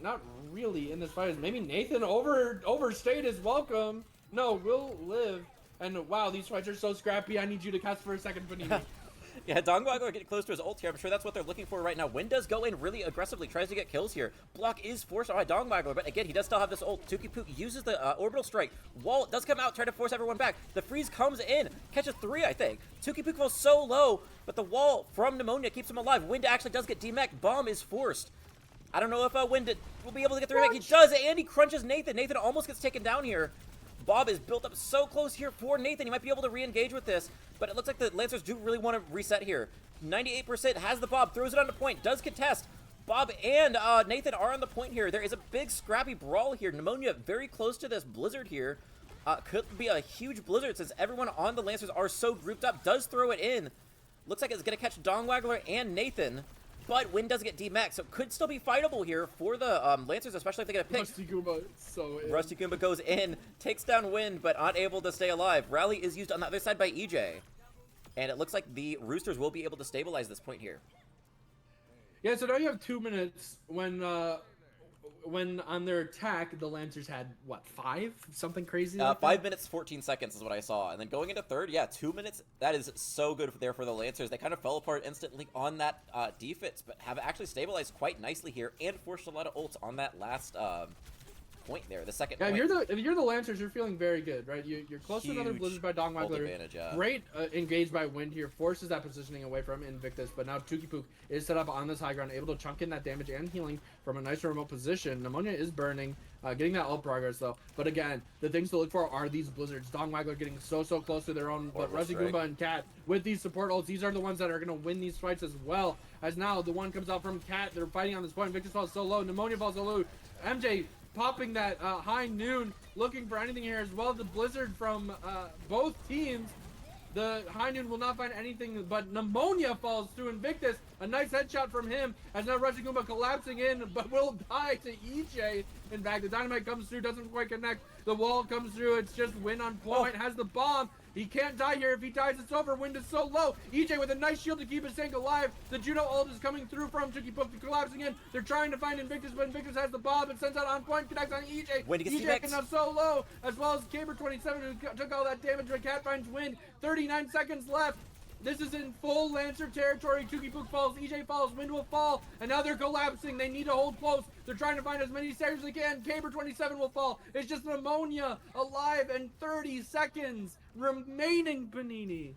not really in this fight. As maybe Nathan overstayed his welcome. No, will live. And wow, these fights are so scrappy. I need you to cast for a second, Paninii. Yeah, Dongwago getting close to his ult here. I'm sure that's what they're looking for right now. Wind does go in really aggressively, tries to get kills here. Block is forced by Dongwago, but again, he does still have this ult. Tukipu uses the orbital strike. Wall does come out, trying to force everyone back. The freeze comes in, catches 3, I think. Tukipu falls so low, but the wall from Pneumonia keeps him alive. Wind actually does get demech. Bomb is forced. I don't know if Wind will be able to get the remake. He does, and he crunches Nathan. Nathan almost gets taken down here. Bob is built up so close here for Nathan. He might be able to re-engage with this, but it looks like the Lancers do really want to reset here. 98% has the Bob, throws it on the point, does contest. Bob and Nathan are on the point here. There is a big scrappy brawl here. Pneumonia very close to this Blizzard here. Could be a huge Blizzard since everyone on the Lancers are so grouped up. Does throw it in. Looks like it's going to catch Dongwaggler and Nathan. But Wind does get demech, so it could still be fightable here for the Lancers, especially if they get a pick. Rusty Goomba so in. Rusty Goomba goes in, takes down Wind, but unable to stay alive. Rally is used on the other side by EJ. And it looks like the Roosters will be able to stabilize this point here. Yeah, so now you have 2 minutes when on their attack, the Lancers had, what, 5? Something crazy like 5 minutes, 14 seconds is what I saw. And then going into third, yeah, 2 minutes. That is so good there for the Lancers. They kind of fell apart instantly on that defense, but have actually stabilized quite nicely here and forced a lot of ults on that last point there, the second point. If you're the Lancers, you're feeling very good, right? You're close to another Blizzard by Dongwaggler. Yeah. Great engaged by Wind here, forces that positioning away from Invictus, but now Tukipu is set up on this high ground, able to chunk in that damage and healing from a nice remote position. Pneumonia is burning, getting that ult progress though. But again, the things to look for are these Blizzards. Dongwaggler getting so close to their own, but Rusty Goomba and Cat with these support ults, these are the ones that are going to win these fights as well. As now the one comes out from Cat, they're fighting on this point. Invictus falls so low, Pneumonia falls so low. MJ popping that high noon, looking for anything here as well. The Blizzard from both teams. The high noon will not find anything, but Pneumonia falls to Invictus. A nice headshot from him, as now Rusty Goomba collapsing in, but will die to EJ. In fact, the dynamite comes through, doesn't quite connect. The wall comes through. It's just Wind on point. Has the bomb. He can't die here. If he dies, it's over. Wind is so low. EJ with a nice shield to keep his tank alive. The Juno ult is coming through from Chucky Puff collapsing in. They're trying to find Invictus, but Invictus has the bomb and sends out on point. Connects on EJ. Wind gets EJ getting up so low, as well as Caber27 who took all that damage. But Cat finds Wind. 39 seconds left. This is in full Lancer territory. Chukipook falls, EJ falls, Wind will fall, and now they're collapsing. They need to hold close. They're trying to find as many stairs as they can. Caber27 will fall. It's just Pneumonia alive and 30 seconds remaining, Paninii.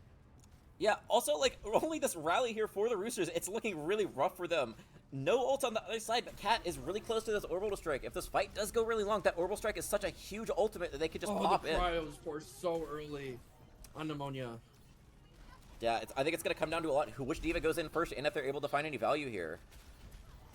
Yeah, also, like, only this rally here for the Roosters, it's looking really rough for them. No ult on the other side, but Cat is really close to this orbital strike. If this fight does go really long, that orbital strike is such a huge ultimate that they could just pop in. The cryos were so early on Pneumonia. Yeah, I think it's going to come down to a lot which diva goes in first and if they're able to find any value here.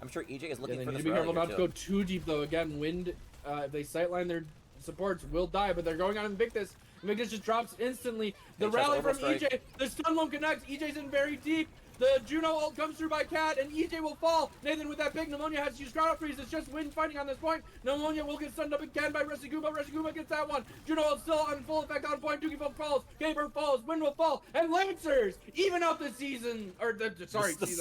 I'm sure EJ is looking for this rally. They need to be careful not to go too deep, though. Again, Wind, if they sightline their supports, will die, but they're going on Invictus. Invictus just drops instantly. The rally from EJ, the stun won't connect. EJ's in very deep. The Juno ult comes through by Cat, and EJ will fall. Nathan with that big Pneumonia has to use Crowd Freeze. It's just Wind fighting on this point. Pneumonia will get stunned up again by Resiguba. Resiguba gets that one. Juno ult still on full effect on point. Dookie falls. Gaber falls. Wind will fall. And Lancers even out the season. Or, the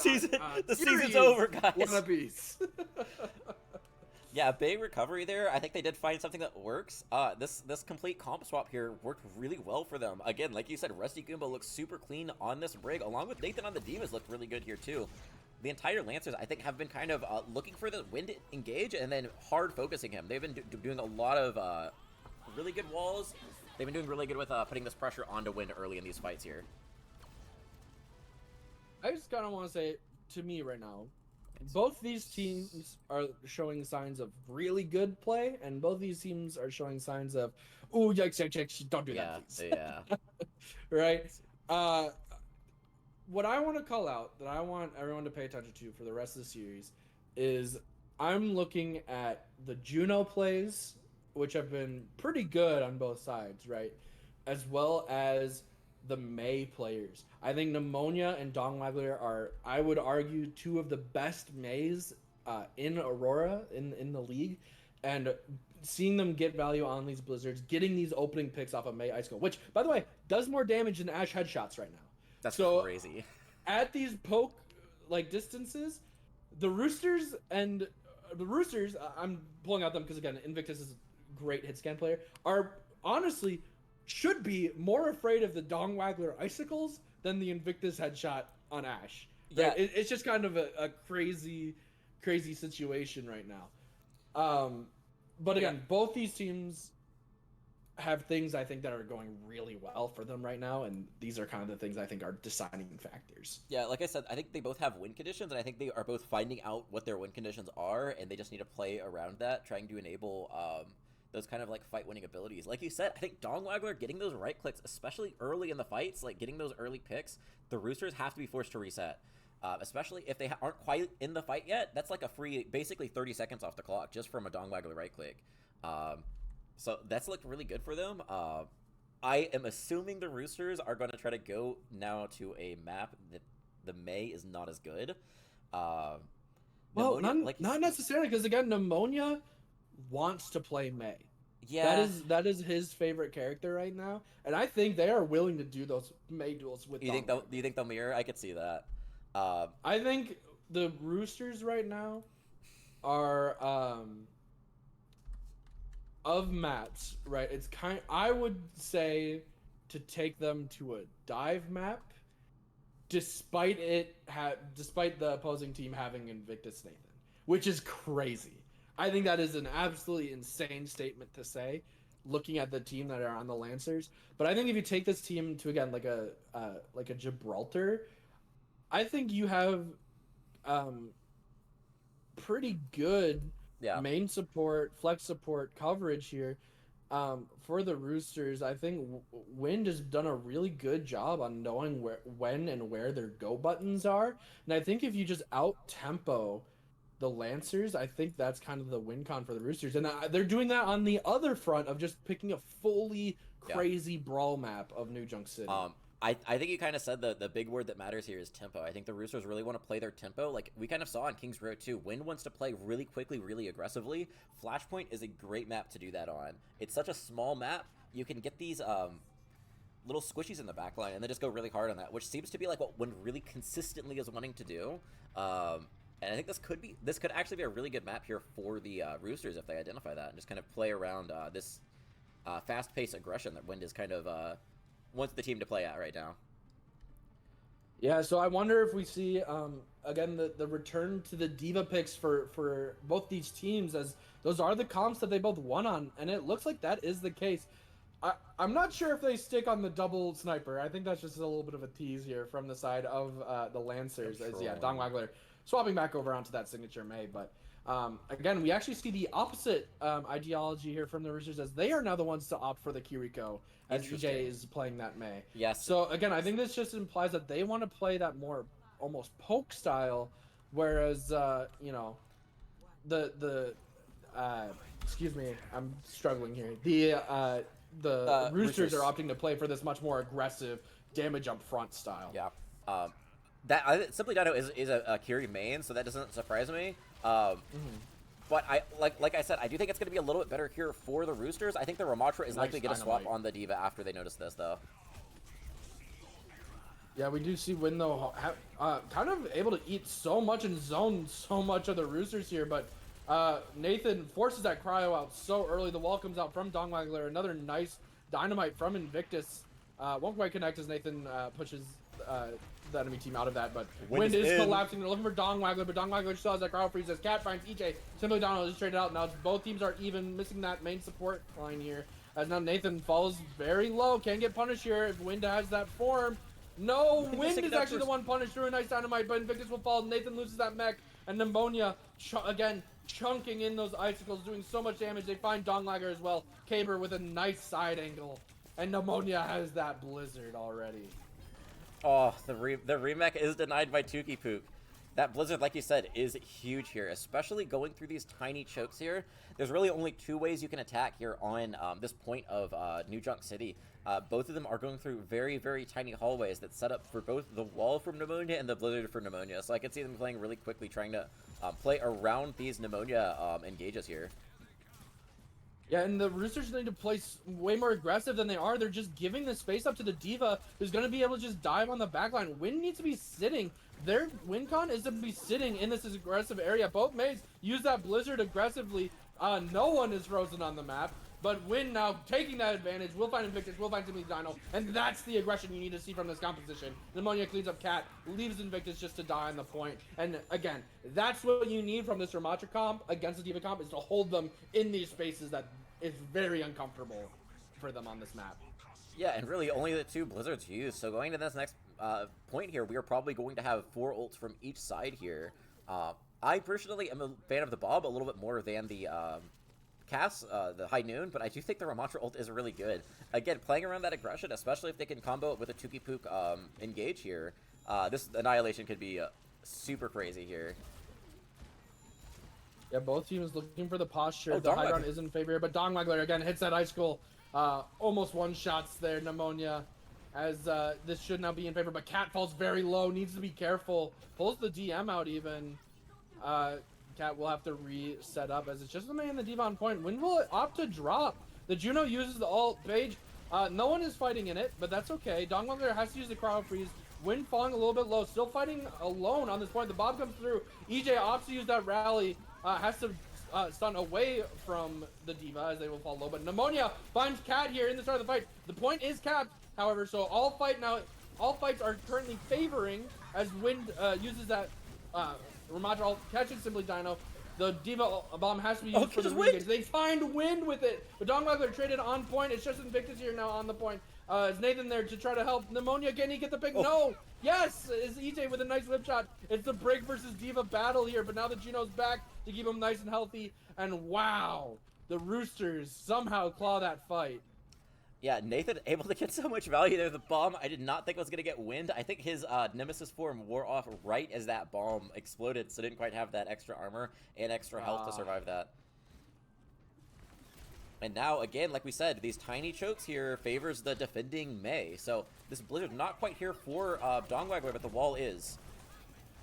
season's over, guys. What a piece. Yeah, big recovery there. I think they did find something that works. This complete comp swap here worked really well for them. Again, like you said, Rusty Goomba looks super clean on this Brig, along with Nathan on the Divas looked really good here too. The entire Lancers, I think, have been kind of looking for the Wind to engage and then hard focusing him. They've been doing a lot of really good walls. They've been doing really good with putting this pressure onto Wind early in these fights here. I just kind of want to say, to me right now, both these teams are showing signs of really good play, and both these teams are showing signs of, ooh, yikes, don't do that, please. Yeah. Right? What I want to call out, that I want everyone to pay attention to for the rest of the series, is I'm looking at the Juno plays, which have been pretty good on both sides, right? As well as the Mei players. I think Pneumonia and Dongwaggler are, I would argue, two of the best Meis in Aurora in the league, and seeing them get value on these Blizzards, getting these opening picks off of Mei Icicle, which, by the way, does more damage than Ashe headshots right now. That's crazy. At these poke distances, the Roosters, I'm pulling out them because, again, Invictus is a great hit scan player, are honestly should be more afraid of the Dongwaggler Icicles than the Invictus headshot on Ashe. Right? Yeah. It's just kind of a crazy situation right now. But again, both these teams have things I think that are going really well for them right now, and these are kind of the things I think are deciding factors. Yeah, like I said, I think they both have win conditions, and I think they are both finding out what their win conditions are, and they just need to play around that, trying to enable those kind of like fight-winning abilities. Like you said, I think Dongwaggler getting those right clicks, especially early in the fights, like getting those early picks, the Roosters have to be forced to reset. Especially if they aren't quite in the fight yet, that's like a free, basically 30 seconds off the clock just from a Dongwaggler right click. So that's looked really good for them. I am assuming the Roosters are going to try to go now to a map that the Mei is not as good. Well, not necessarily, because again, Pneumonia wants to play Mei. Yeah, that is his favorite character right now, and I think they are willing to do those Mei duels with. Do you think they'll mirror? I could see that. I think the Roosters right now are of maps, right? It's I would say to take them to a dive map, despite the opposing team having Invictus Nathan, which is crazy. I think that is an absolutely insane statement to say, looking at the team that are on the Lancers. But I think if you take this team to, again, like a Gibraltar, I think you have pretty good main support, flex support coverage here. For the Roosters, I think Wind has done a really good job on knowing when and where their go buttons are. And I think if you just out-tempo the Lancers, I think that's kind of the win con for the Roosters. And they're doing that on the other front of just picking a fully crazy brawl map of New Junk City. I think you kind of said the big word that matters here is tempo. I think the Roosters really want to play their tempo. Like, we kind of saw in Kings Row 2, Wind wants to play really quickly, really aggressively. Flashpoint is a great map to do that on. It's such a small map. You can get these little squishies in the backline and then just go really hard on that, which seems to be like what Wind really consistently is wanting to do. And I think this could actually be a really good map here for the Roosters if they identify that and just kind of play around this fast-paced aggression that Wind is kind of wants the team to play at right now. Yeah, so I wonder if we see again the return to the diva picks for both these teams, as those are the comps that they both won on, and it looks like that is the case. I'm not sure if they stick on the double sniper. I think that's just a little bit of a tease here from the side of the Lancers. As yeah, Don Wagler swapping back over onto that signature May, but again, we actually see the opposite ideology here from the Roosters, as they are now the ones to opt for the Kiriko, as EJ is playing that May. Yes. So again, I think this just implies that they want to play that more almost poke style, whereas you know, the excuse me, I'm struggling here. The Roosters are opting to play for this much more aggressive damage up front style. Yeah. Simply Dino is a Kiri main, so that doesn't surprise me. But like I said, I do think it's going to be a little bit better here for the Roosters. I think the Ramatra is likely going to swap on the Diva after they notice this, though. Yeah, we do see Win, though, kind of able to eat so much and zone so much of the Roosters here, but Nathan forces that cryo out so early. The wall comes out from Dongwagler. Another nice dynamite from Invictus. Won't quite connect as Nathan pushes the enemy team out of that, but Wind is collapsing. They're looking for Dongwagler, but Dongwagler still has that cryo freeze as Cat finds EJ. Simply Donald is traded out. Now both teams are even, missing that main support line here. As now Nathan falls very low. Can't get punished here if Wind has that form. No, Wind is actually the one punished through a nice dynamite, but Invictus will fall. Nathan loses that mech, and Pneumonia, again, chunking in those icicles, doing so much damage. They find Dongwagler as well. Caber with a nice side angle, and Pneumonia has that blizzard already. Oh, the remech is denied by Tuki Pook. That blizzard, like you said, is huge here, especially going through these tiny chokes here. There's really only two ways you can attack here on this point of New Junk City. Both of them are going through very, very tiny hallways that set up for both the wall from Pneumonia and the blizzard for Pneumonia. So I can see them playing really quickly, trying to play around these Pneumonia engages here. Yeah, and the Roosters need to play way more aggressive than they are. They're just giving the space up to the Diva, who's going to be able to just dive on the backline. Wind needs to be sitting. Their win con is to be sitting in this aggressive area. Both Mays use that blizzard aggressively. No one is frozen on the map, but Wind now taking that advantage. We'll find Invictus, we'll find Timmy Dino, and that's the aggression you need to see from this composition. Pneumonia cleans up Cat, leaves Invictus just to die on the point. And again, that's what you need from this Ramatra comp against the Diva comp, is to hold them in these spaces that is very uncomfortable for them on this map. Yeah, and really only the two blizzards used. So going to this next point here, we are probably going to have 4 ults from each side here. I personally am a fan of the Bob a little bit more than the Cass, the High Noon, but I do think the Ramatra ult is really good. Again, playing around that aggression, especially if they can combo it with a Tuki Pook engage here, this Annihilation could be super crazy here. Yeah, both teams looking for the posture. The high ground is in favor, but Dongwagler again hits that icicle. Almost one-shots there, Pneumonia, as this should now be in favor, but Cat falls very low, needs to be careful. Pulls the DM out even. Cat will have to reset up, as it's just the man and the Diva on point. Wind will opt to drop. The Juno uses the ult page. No one is fighting in it, but that's okay. Dongwagler has to use the cryo freeze. Wind falling a little bit low, still fighting alone on this point. The Bob comes through. EJ opts to use that rally. Has to stun away from the Diva, as they will fall low. But Pneumonia finds Cat here in the start of the fight. The point is capped, however, so all fights are currently favoring as Wind uses that Ramatra ult, catches Simply Dino. The Diva bomb has to be used for the re-engage. They find Wind with it, but Dongwagler traded on point. It's just Invictus here now on the point. Is Nathan there to try to help Pneumonia? Can he get the pick? Oh. No! Yes! Is EJ with a nice whip shot. It's the Break versus Diva battle here, but now the Juno's back to keep him nice and healthy. And wow! The Roosters somehow claw that fight. Yeah, Nathan able to get so much value there. The bomb, I did not think was going to get Wind. I think his Nemesis form wore off right as that bomb exploded, so didn't quite have that extra armor and extra health to survive that. And now, again, like we said, these tiny chokes here favors the defending Mei. So this Blizzard not quite here for Dongwaggler, but the wall is.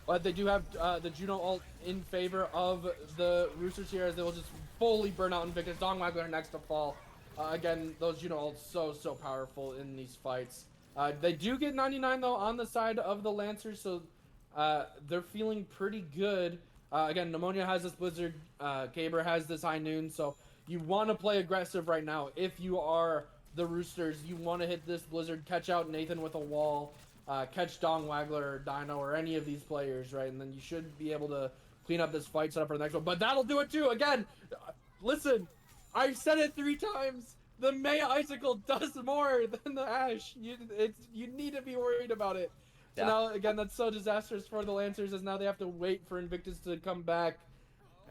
But they do have the Juno ult in favor of the Roosters here, as they will just fully burn out Invictus. Dongwaggler next to fall. Again, those Juno ults so powerful in these fights. They do get 99 though on the side of the Lancers, so they're feeling pretty good. Again, Pneumonia has this Blizzard, Caber has this High Noon, so you want to play aggressive right now. If you are the Roosters, you want to hit this Blizzard, catch out Nathan with a wall, catch Dongwaggler or Dino or any of these players, right? And then you should be able to clean up this fight, set up for the next one. But that'll do it too. Again, listen, I've said it 3 times. The Mei Icicle does more than the Ash. You need to be worried about it. So Yeah. now, again, that's so disastrous for the Lancers, as now they have to wait for Invictus to come back.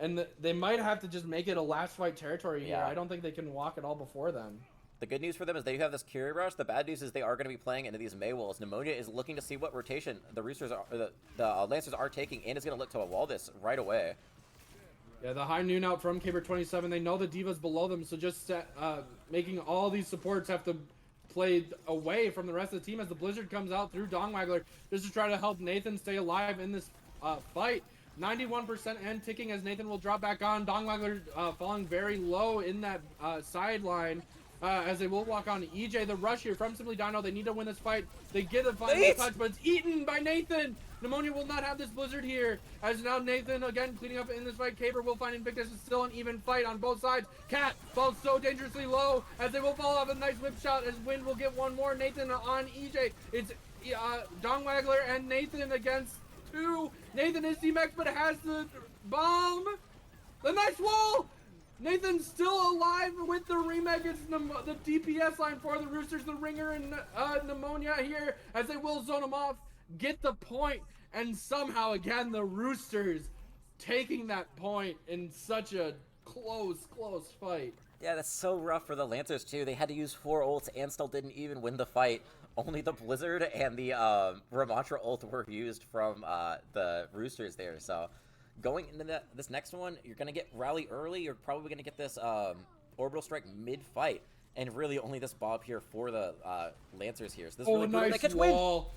And they might have to just make it a last fight territory here. Yeah. I don't think they can walk it all before then. The good news for them is they have this Curie Rush. The bad news is they are going to be playing into these Mei walls. Pneumonia is looking to see what rotation the Roosters are, the Lancers are taking, and is going to look to wall this right away. Yeah, the High Noon out from Caber 27. They know the Diva's below them, so just making all these supports have to play away from the rest of the team as the Blizzard comes out through Dongwaggler just to try to help Nathan stay alive in this fight. 91% and ticking as Nathan will drop back on. Dongwaggler falling very low in that sideline as they will walk on EJ. The rush here from Simply Dino. They need to win this fight. They get a final touch, but it's eaten by Nathan. Pneumonia will not have this Blizzard here, as now Nathan again cleaning up in this fight. Caber will find Invictus. It's still an even fight on both sides. Cat falls so dangerously low as they will fall off a nice whip shot as Wind will get one more. Nathan on EJ. It's Dongwaggler and Nathan against 2. Nathan is DMX but has the bomb. The nice wall. Nathan's still alive with the remake. It's the DPS line for the Roosters, the Ringer and Pneumonia here as they will zone him off, get the point, and somehow again the Roosters taking that point in such a close fight. Yeah, that's so rough for the Lancers too. They had to use 4 ults and still didn't even win the fight. Only the Blizzard and the Ramantra ult were used from the Roosters there. So going into this next one, you're going to get Rally early. You're probably going to get this Orbital Strike mid-fight. And really only this Bob here for the Lancers here. So this is really nice catch wall.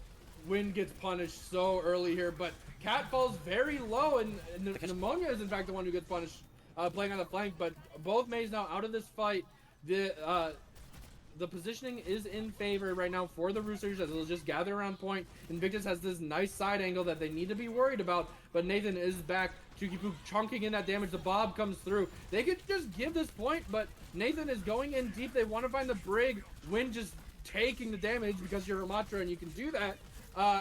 Wind gets punished so early here, but Cat falls very low, and Pneumonia is in fact the one who gets punished playing on the flank. But both Meis now out of this fight. The positioning is in favor right now for the Roosters as they'll just gather around point. Invictus has this nice side angle that they need to be worried about, but Nathan is back. Chukipu chunking in that damage. The Bob comes through. They could just give this point, but Nathan is going in deep. They want to find the Brig. Wind just taking the damage because you're Ramatra and you can do that.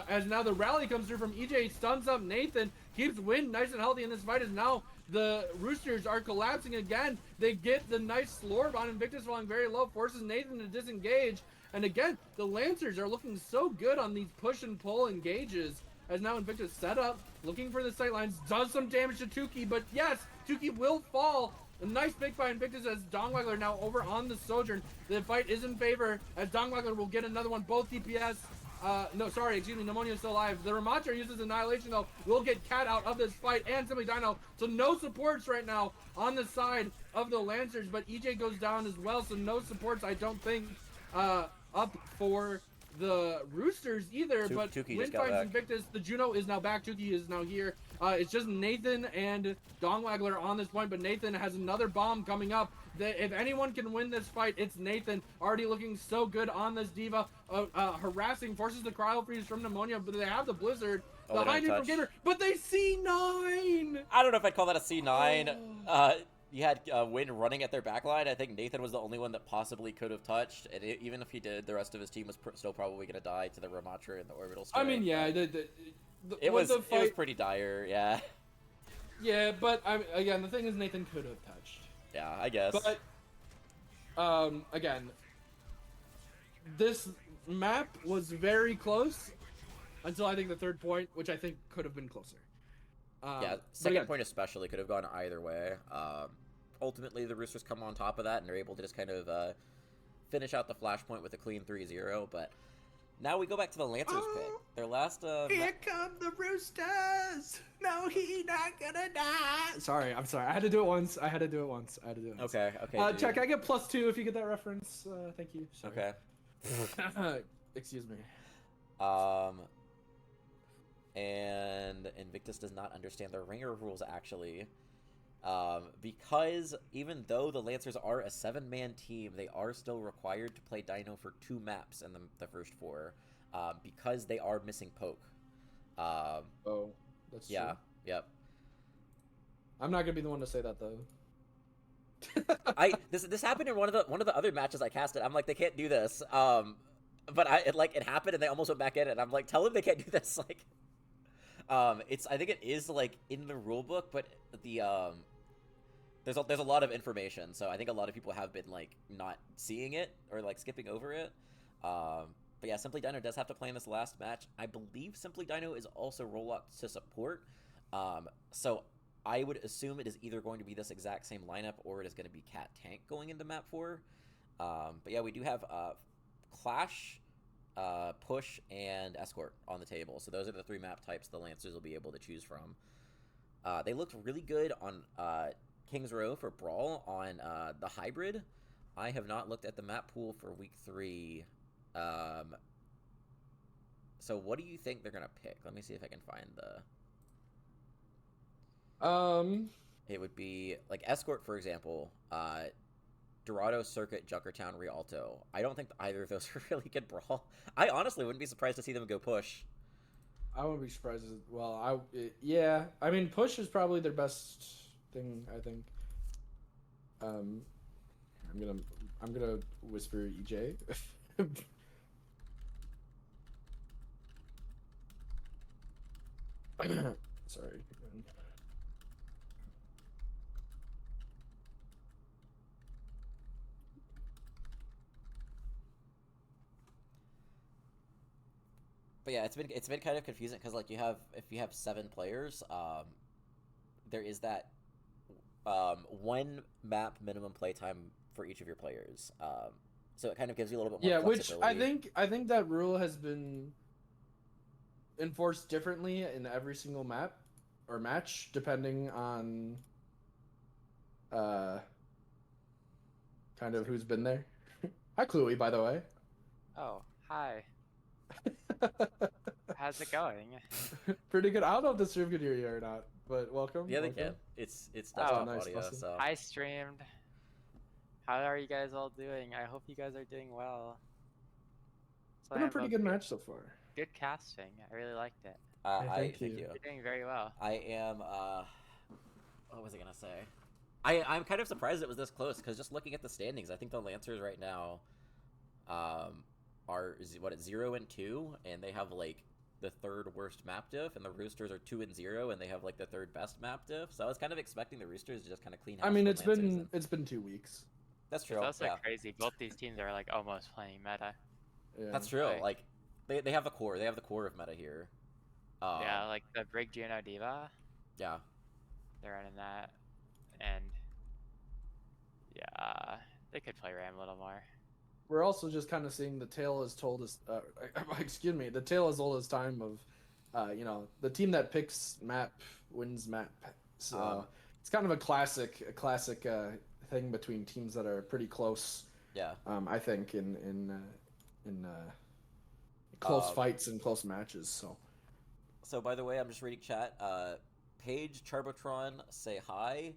As now the rally comes through from EJ, stuns up Nathan, keeps Wind nice and healthy in this fight as now the Roosters are collapsing again. They get the nice slurp on Invictus falling very low, forces Nathan to disengage. And again, the Lancers are looking so good on these push and pull engages. As now Invictus set up, looking for the sightlines, does some damage to Tuki, but yes, Tuki will fall. A nice pick by Invictus as Dongwaggler now over on the Sojourn. The fight is in favor as Dongwaggler will get another one, both DPS. Pneumonia is still alive. The Ramatra uses Annihilation though, will get Cat out of this fight and Simply Dino. So no supports right now on the side of the Lancers, but EJ goes down as well, so no supports I don't think up for the Roosters either. But Wind finds Invictus. The Juno is now back. Tuki is now here. It's just Nathan and Dongwaggler on this point, but Nathan has another bomb coming up. If anyone can win this fight, it's Nathan. Already looking so good on this Diva. Harassing, forces the cryo freeze from Pneumonia, but they have the Blizzard. The high noon from Gator, but they C9! I don't know if I'd call that a C9. You had Wind running at their backline. I think Nathan was the only one that possibly could have touched. And even if he did, the rest of his team was still probably going to die to the Ramatra and the Orbital Strike. I mean, yeah. It was pretty dire, yeah. Yeah, but again, the thing is Nathan could have touched. Yeah, I guess. But, again, this map was very close until I think the third point, which I think could have been closer. Yeah, second point especially could have gone either way. Ultimately, the Roosters come on top of that, and they're able to just kind of finish out the flashpoint with a clean 3-0. But Now we go back to the Lancers pick. Their last. Here come the Roosters. No, he not gonna die. Sorry, I'm sorry. I had to do it once. Okay. Okay. Check. I get +2 if you get that reference. Thank you. Sorry. Okay. Excuse me. And Invictus does not understand the ringer rules actually. Because even though the Lancers are a 7-man team, they are still required to play Dino for 2 maps in the first 4, because they are missing Poke. Oh, that's yeah, true. yep. I'm not gonna be the one to say that though. This happened in one of the other matches I casted. I'm like, they can't do this. But it happened and they almost went back in, and I'm like, tell them they can't do this. Like, I think it is like in the rule book, but the there's a lot of information, so I think a lot of people have been like not seeing it or like skipping over it. But yeah, Simply Dino does have to play in this last match. I believe Simply Dino is also roll-locked to support. So I would assume it is either going to be this exact same lineup or it is going to be Cat Tank going into map 4. But yeah, we do have Clash, Push, and Escort on the table. So those are the 3 map types the Lancers will be able to choose from. They looked really good on Kings Row for Brawl on the Hybrid. I have not looked at the map pool for week 3. So what do you think they're gonna pick? Let me see if I can find the. It would be like Escort, for example. Dorado, Circuit, Junkertown, Rialto. I don't think either of those are really good Brawl. I honestly wouldn't be surprised to see them go Push. I wouldn't be surprised. Well, yeah. I mean, Push is probably their best thing. I think. I'm gonna whisper EJ. Sorry. But yeah, it's been kind of confusing because like if you have 7 players, there is that 1 map minimum playtime for each of your players. So it kind of gives you a little bit more flexibility. Which I think that rule has been enforced differently in every single map or match depending on kind of who's been there. Hi Chloe, by the way. Oh, hi. How's it going? Pretty good. I don't know if the stream can hear you or not, but welcome. Yeah, they welcome. can. It's desktop nice, audio. awesome. So I streamed. How are you guys all doing? I hope you guys are doing well. It's been a pretty good match so far. Good casting. I really liked it. Thank you. You're doing very well. I am. What was I gonna say? I'm kind of surprised it was this close because just looking at the standings, I think the Lancers right now, are at 0 and 2, and they have like the 3rd worst map diff, and the Roosters are 2 and 0, and they have like the 3rd best map diff. So I was kind of expecting the Roosters to just kind of clean house. I mean, it's been 2 weeks. That's true. It's also crazy. Both these teams are like almost playing meta. Yeah. That's true. Like they have the core. They have the core of meta here. Yeah, like the Brig Juno Diva. Yeah. They're running that, and yeah, they could play Ram a little more. We're also just kind of seeing the tale as told as, excuse me, the tale as old as time of, the team that picks map wins map. So it's kind of a classic thing between teams that are pretty close. Yeah. I think in close fights and close matches. So by the way, I'm just reading chat. Paige Charbotron say hi.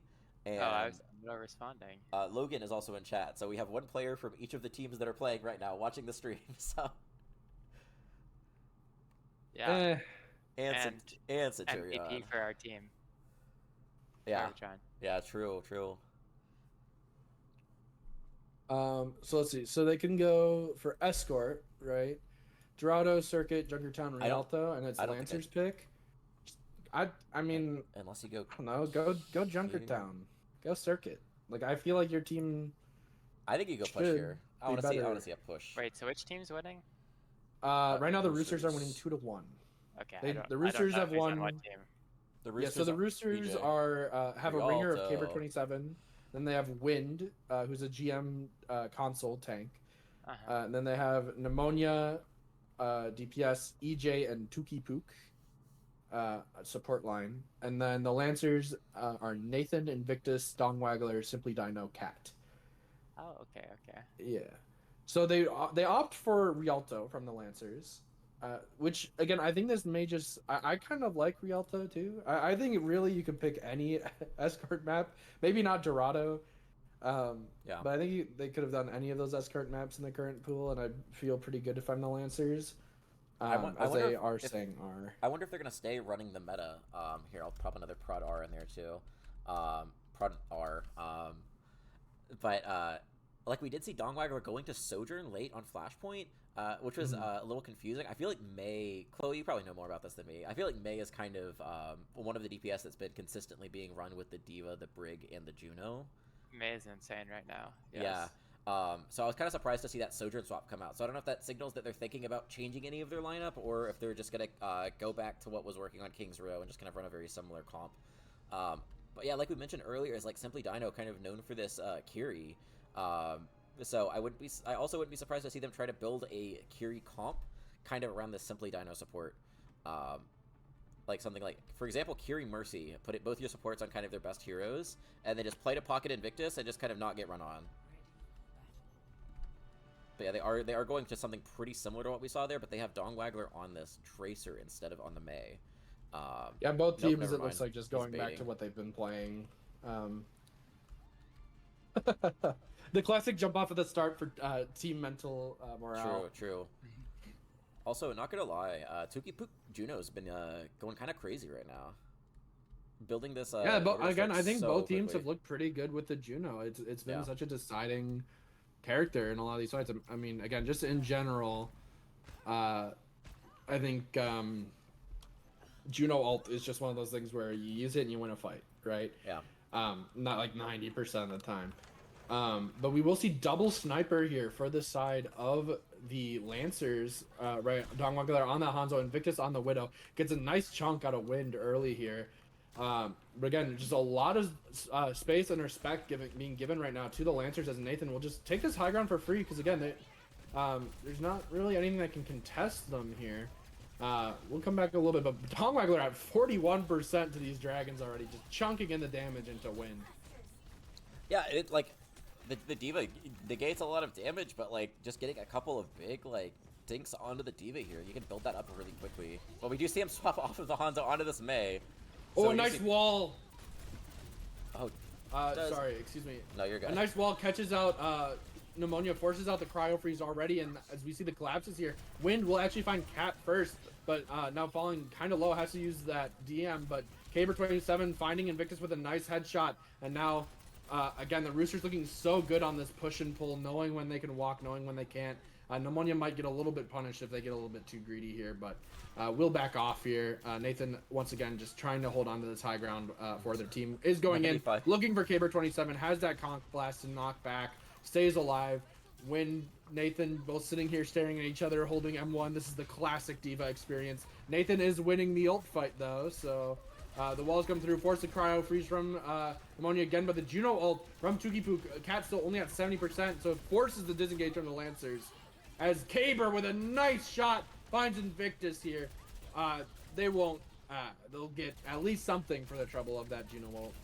And I was not responding. Logan is also in chat, so we have 1 player from each of the teams that are playing right now watching the stream. So yeah, and Centurion. MVP for our team. Yeah, Charbotron. yeah, true. So let's see. So they can go for Escort, right? Dorado, Circuit, Junkertown, Rialto, and it's Lancer's pick. I mean, unless you go, I don't know, go Junkertown, go Circuit. Like I feel like your team. I think you go push here. I want to see a push. Wait, so which team's winning? Right now the Roosters are winning 2-1. Okay, the Roosters have won. The Roosters so the Roosters have a ringer of Caber 27. Then they have Wind, who's a GM console tank. And then they have Pneumonia, DPS, EJ, and Tuki Pook support line. And then the Lancers are Nathan, Invictus, Dongwaggler, Simply Dino, Cat. Oh, okay, okay. Yeah. So they opt for Rialto from the Lancers, which again I think this may just I kind of like Rialto too. I think really you could pick any escort map, maybe not Dorado, Yeah. but I think they could have done any of those escort maps in the current pool, and I feel pretty good if I'm the Lancers. I As wonder they if- are if- saying are. I wonder if they're gonna stay running the meta. Here I'll pop another prod R in there too. Prod R. But like we did see Dongwaggler going to Sojourn late on Flashpoint, which was a little confusing. I feel like May, Chloe, you probably know more about this than me. I feel like May is kind of one of the DPS that's been consistently being run with the Diva, the Brig, and the Juno. May is insane right now. Yes. Yeah. So I was kind of surprised to see that Sojourn swap come out. So I don't know if that signals that they're thinking about changing any of their lineup, or if they're just gonna go back to what was working on King's Row and just kind of run a very similar comp. But yeah, like we mentioned earlier, is like Simply Dino kind of known for this Kiri. So I also wouldn't be surprised to see them try to build a Kiri comp kind of around this Simply Dino support. Like something like, for example, Kiri Mercy. Put both your supports on kind of their best heroes, and then just play to pocket Invictus and just kind of not get run on. But yeah, they are going to something pretty similar to what we saw there, but they have Dongwaggler on this Tracer instead of on the May. Yeah, both nope, teams never it looks mind. like just He's going back to baiting. what they've been playing. The classic jump off at the start for team mental morale. True. Also, not gonna lie, Tuki Pook Juno's been going kind of crazy right now. Building this. Yeah, but Overwatch again, strike I think so both teams quickly. have looked pretty good with the Juno. It's been Yeah. such a deciding character in a lot of these fights. I mean, again, just in general, I think Juno ult is just one of those things where you use it and you win a fight, right? Yeah. Not like 90% of the time. But we will see double sniper here for the side of the Lancers. Right, Dongwaggler on the Hanzo, Invictus on the Widow. Gets a nice chunk out of Wind early here. But again, just a lot of space and respect being given right now to the Lancers, as Nathan will just take this high ground for free, because again, there's not really anything that can contest them here. We'll come back a little bit, but Dongwaggler at 41% to these Dragons already, just chunking in the damage into Wind. Yeah, it like the Diva negates a lot of damage, but like just getting a couple of big like dinks onto the Diva here, you can build that up really quickly. But we do see him swap off of the Hanzo onto this May. Oh, So a you nice see- wall. Oh, Sorry, excuse me. no, you're good. A nice wall catches out Pneumonia, forces out the cryo freeze already, and as we see the collapses here, Wind will actually find Cat first, but now falling kind of low, has to use that DM, but Caber27 finding Invictus with a nice headshot, and now again, the Roosters looking so good on this push and pull, knowing when they can walk, knowing when they can't. Pneumonia might get a little bit punished if they get a little bit too greedy here, but we'll back off here. Nathan, once again, just trying to hold on to this high ground for their team, is going in, 95. looking for Caber27, has that conch blast to knock back, stays alive. When Nathan, both sitting here staring at each other, holding M1, this is the classic Diva experience. Nathan is winning the ult fight, though, so the walls come through, force the cryo freeze from Pneumonia again, but the Juno ult from Tukipook, Cat still only at 70%, so it forces the disengage from the Lancers. As Caber with a nice shot finds Invictus here. They won't, they'll get at least something for the trouble of that Juno ult.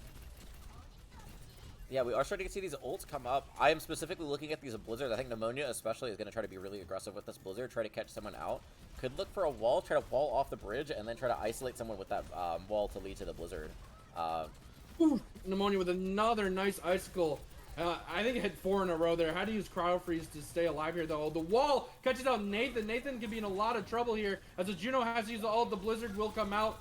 Yeah, we are starting to see these ults come up. I am specifically looking at these blizzards. I think Pneumonia especially is going to try to be really aggressive with this blizzard, try to catch someone out. Could look for a wall, try to wall off the bridge, and then try to isolate someone with that wall to lead to the blizzard. Ooh, Pneumonia with another nice icicle. I think it hit 4 in a row there. Had to use cryo freeze to stay alive here, though. The wall catches out Nathan. Nathan could be in a lot of trouble here, as the Juno has to use the ult. The blizzard will come out.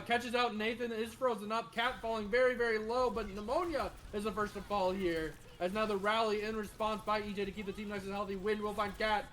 Catches out Nathan, is frozen up. Cat falling very, very low, but Pneumonia is the first to fall here. As now the rally in response by EJ to keep the team nice and healthy. Wind will find Cat.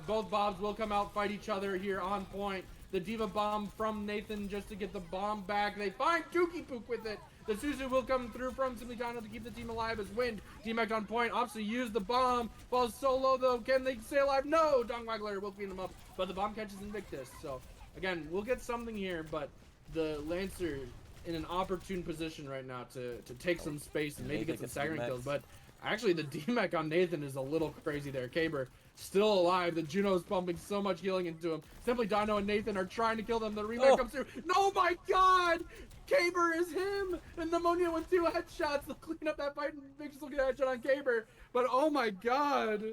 Both Bobs will come out, fight each other here on point. The Diva bomb from Nathan just to get the bomb back. They find Tukipook with it. The Suzu will come through from Simply Dino to keep the team alive as Wind. Team-act on point, opts to use the bomb. Falls solo though, can they stay alive? No! Dongwaggler will clean them up, but the bomb catches Invictus. So, again, we'll get something here, but the Lancer in an opportune position right now to take some space and maybe Nathan get some gets staggering DMAX. kills. But actually, the D-Mech on Nathan is a little crazy there. Caber still alive. The Juno's pumping so much healing into him. Simply Dino and Nathan are trying to kill them. The remake comes through. No, my God! Caber is him! And Pneumonia with 2 headshots. They'll clean up that fight and Invictus will get a headshot on Caber. But oh my God!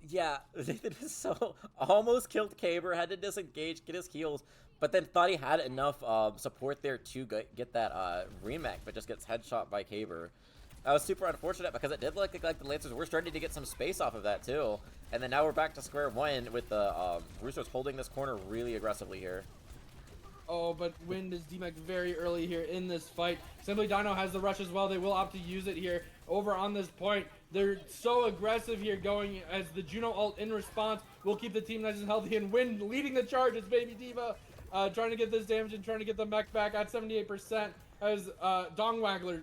Yeah, Nathan is so almost killed Caber, had to disengage, get his heals, but then thought he had enough support there to get that remake, but just gets headshot by Caber. That was super unfortunate because it did look like the Lancers were starting to get some space off of that too. And then now we're back to square one with the Roosters holding this corner really aggressively here. Oh, but Wind is DMAC very early here in this fight. Simply Dino has the rush as well. They will opt to use it here over on this point. They're so aggressive here going as the Juno ult in response will keep the team nice and healthy. And Wind leading the charge as Baby Diva trying to get this damage and trying to get the mech back at 78% as Dong Waggler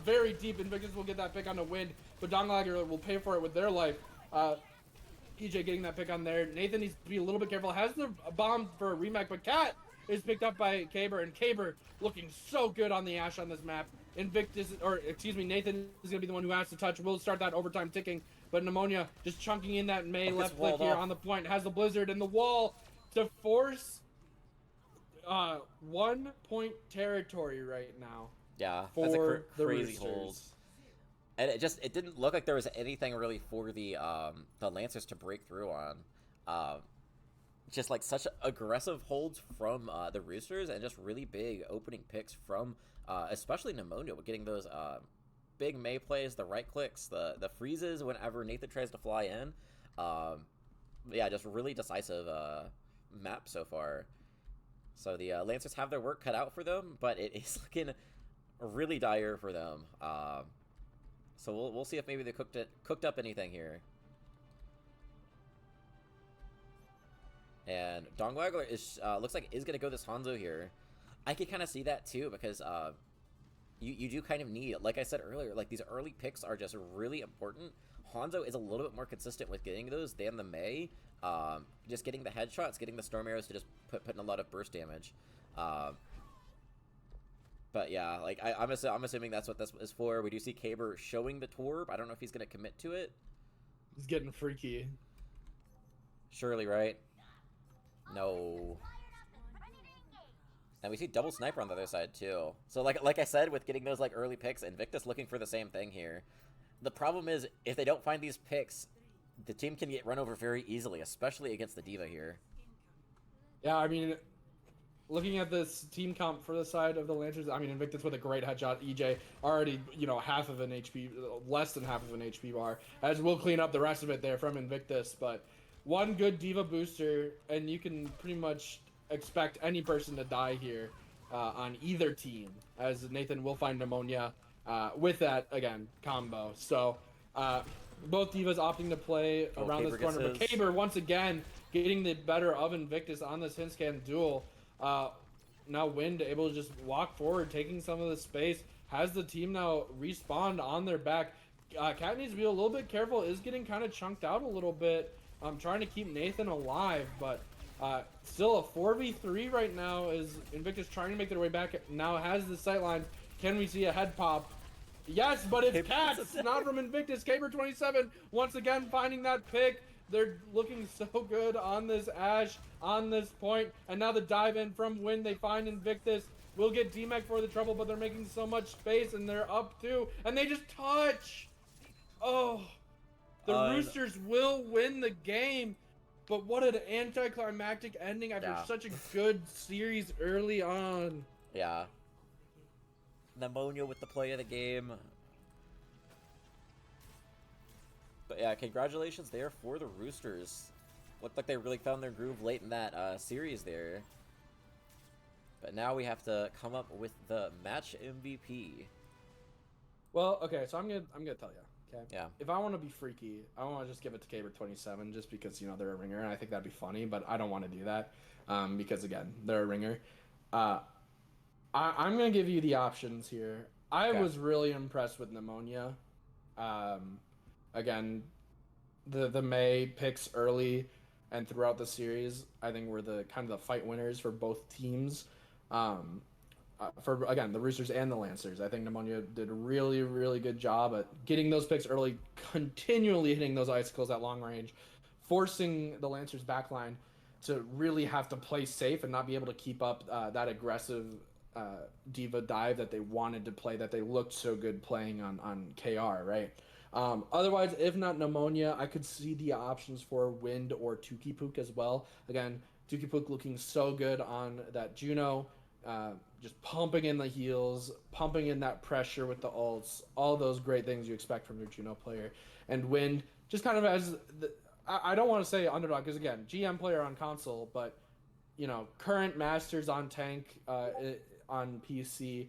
very deep. Invictus will get that pick on the Wind, but Dong Waggler will pay for it with their life. EJ getting that pick on there. Nathan needs to be a little bit careful. Has the bomb for a remake, but Cat is picked up by Caber, and Caber looking so good on the Ashe on this map. Invictus, or excuse me, Nathan is going to be the one who has to touch. We'll start that overtime ticking, but Pneumonia just chunking in that May left click here on the point. Has the Blizzard and the wall to force 1 point territory right now. Yeah, that's a the crazy Roosters. hold. And it didn't look like there was anything really for the Lancers to break through on. Just like such aggressive holds from the Roosters and just really big opening picks from especially Pneumonia with getting those big May plays, the right clicks, the freezes whenever Nathan tries to fly in. Yeah, just really decisive map so far. So the Lancers have their work cut out for them, but it is looking really dire for them. So we'll see if maybe they cooked up anything here. And Dong Waggler is looks like is gonna go this Hanzo here. I could kind of see that too because you do kind of need, like I said earlier, like these early picks are just really important. Hanzo is a little bit more consistent with getting those than the May. Just getting the headshots, getting the storm arrows to just put in a lot of burst damage. But yeah, like I'm assuming that's what this is for. We do see Caber showing the Torb. I don't know if he's gonna commit to it. He's getting freaky. Surely, right? No. And we see double sniper on the other side too. So like I said, with getting those like early picks, Invictus looking for the same thing here. The problem is if they don't find these picks, the team can get run over very easily, especially against the Diva here. Yeah, I mean, looking at this team comp for the side of the Lancers, I mean, Invictus with a great headshot. EJ already, half of an HP, less than half of an HP bar, as we'll clean up the rest of it there from Invictus. But one good Diva booster, and you can pretty much expect any person to die here on either team, as Nathan will find Pneumonia with that, again, combo. So both Divas opting to play around this corner, but Caber once again getting the better of Invictus on this hint scan duel. Now Wind able to just walk forward, taking some of the space, has the team now respawned on their back. Cat needs to be a little bit careful, is getting kind of chunked out a little bit. Trying to keep Nathan alive, but still a 4v3 right now is Invictus trying to make their way back. Now has the sightlines. Can we see a head pop? Yes, but it's Cats, not from Invictus. Caber 27 once again finding that pick. They're looking so good on this Ashe, on this point. And now the dive in from Wind. They find Invictus. Will get DMAC for the trouble, but they're making so much space and they're up too. And they just touch. Oh, the Roosters will win the game. But what an anticlimactic ending after such a good series early on. Yeah. Pneumonia with the play of the game. But yeah, congratulations there for the Roosters. Looked like they really found their groove late in that series there. But now we have to come up with the match MVP. Well, okay, so I'm gonna tell you, okay? Yeah. If I want to be freaky, I want to just give it to Caber 27 just because they're a ringer and I think that'd be funny, but I don't want to do that because again they're a ringer. I'm gonna give you the options here. I was really impressed with Pneumonia. Again, the May picks early and throughout the series, I think were the kind of the fight winners for both teams. for again the Roosters and the Lancers. I think Pneumonia did a really, really good job at getting those picks early, continually hitting those icicles at long range, forcing the Lancers backline to really have to play safe and not be able to keep up that aggressive diva dive that they wanted to play, that they looked so good playing on KR, right? Otherwise, if not Pneumonia, I could see the options for Wind or Tukipook as well. Again, Tukipook looking so good on that Juno, just pumping in the heals, pumping in that pressure with the ults, all those great things you expect from your Juno player. And Wind, just kind of as I don't want to say underdog, because again, GM player on console, but current Masters on tank on PC,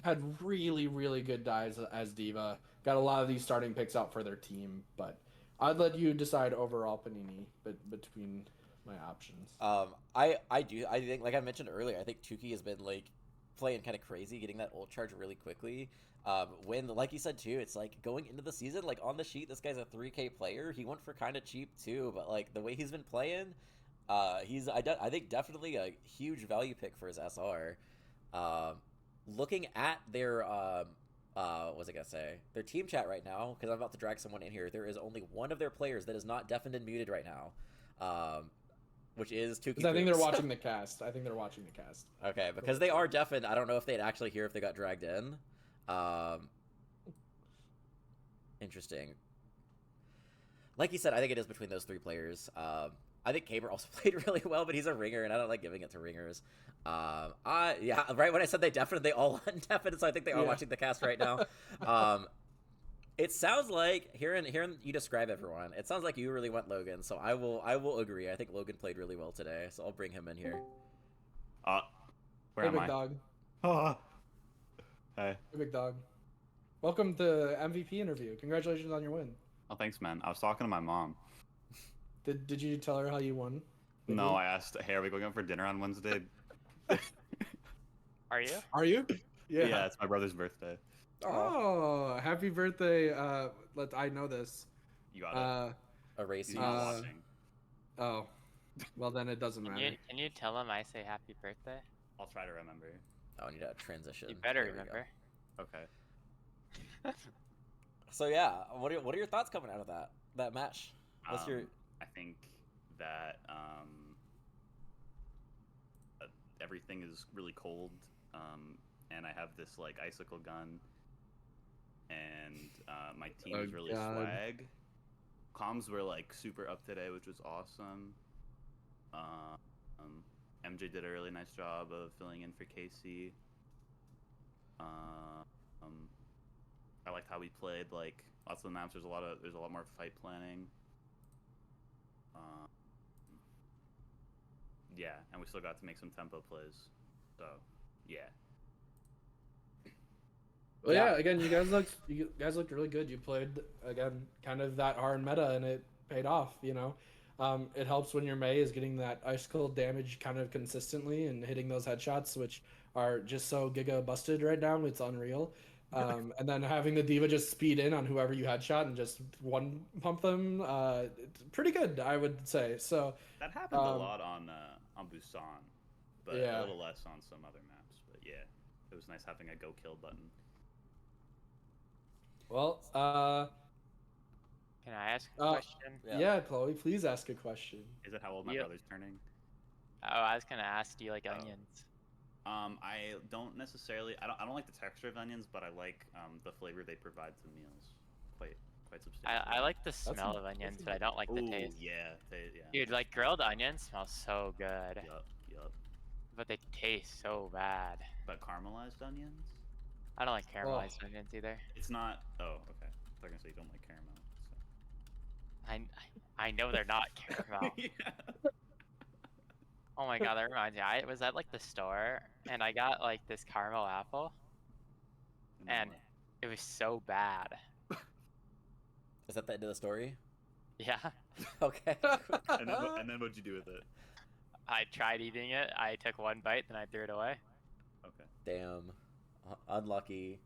had really, really good dives as Diva. Got a lot of these starting picks out for their team, but I'd let you decide overall, Panini, between my options. I think, like I mentioned earlier, I think Tuki has been like playing kind of crazy, getting that ult charge really quickly. When, like you said too, it's like going into the season, like on the sheet, this guy's a 3K player. He went for kind of cheap too, but like the way he's been playing, he's I think definitely a huge value pick for his SR. Looking at their what was I gonna say? Their team chat right now, because I'm about to drag someone in here. There is only one of their players that is not deafened and muted right now, which is Tuki. I think they're watching the cast. Okay, because they are deafened, I don't know if they'd actually hear if they got dragged in. Interesting. Like you said, I think it is between those three players. I think Caber also played really well, but he's a ringer, and I don't like giving it to ringers. Yeah, right when I said they deafened, they all undeafened, so I think they are watching the cast right now. It sounds like, hearing you describe everyone, it sounds like you really went Logan, so I will agree. I think Logan played really well today, so I'll bring him in here. Where am I? Big dog. Oh. Hey. Hey, big dog. Welcome to MVP interview. Congratulations on your win. Oh, thanks, man. I was talking to my mom. Did you tell her how you won? No, I asked, hey, are we going out for dinner on Wednesday? Are you? Are you? Yeah, it's my brother's birthday. Oh, happy birthday. I know this. You got it. A race. Watching. Oh, well then it doesn't matter. Can you tell him I say happy birthday? I'll try to remember. Oh, I need a transition. You better remember. Okay. So yeah, what are your thoughts coming out of that match? What's your? I think that everything is really cold, and I have this like icicle gun, and my team is really swag. Comms were like super up today, which was awesome. MJ did a really nice job of filling in for KC. I liked how we played. Like lots of the maps, there's a lot more fight planning. Yeah, and we still got to make some tempo plays. So, yeah. Well, yeah. Again, you guys looked really good. You played again, kind of that hard meta, and it paid off. It helps when your Mei is getting that icicle damage kind of consistently and hitting those headshots, which are just so giga busted right now. It's unreal. And then having the Diva just speed in on whoever you headshot and just one pump them, it's pretty good, I would say. So that happened a lot on Busan, but a little less on some other maps. But yeah, it was nice having a go kill button. Well, can I ask a question? Yeah, Chloe, please ask a question. Is it how old my brother's turning? Oh, I was gonna ask, do you like onions? I don't necessarily. I don't like the texture of onions, but I like the flavor they provide to meals. Quite substantial. I like the smell of onions, but I don't like the taste. Yeah. Dude, like grilled onions smell so good. Yup. But they taste so bad. But caramelized onions? I don't like caramelized onions either. It's not. Oh, okay. They're gonna say you don't like caramel. So. I know they're not caramel. Yeah. Oh my god, that reminds me. I was at like the store and I got like this caramel apple, and it was so bad. Is that the end of the story? Yeah. Okay. and then what'd you do with it? I tried eating it. I took one bite, then I threw it away. Okay. Damn. Unlucky.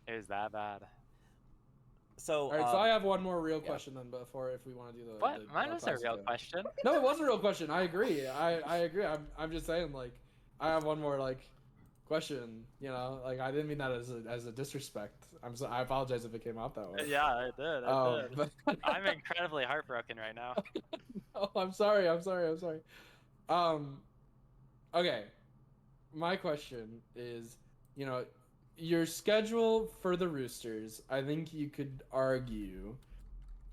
It was that bad. So. All right, so I have one more real question then, before if we want to do the. What? Mine was a real question. No, it was a real question. I agree. I agree. I'm just saying, like, I have one more like question. You know, like I didn't mean that as a disrespect. I apologize if it came out that way. Yeah, I did. I did. But I'm incredibly heartbroken right now. oh, I'm sorry. Um, okay. My question is, you know, your schedule for the Roosters. I think you could argue,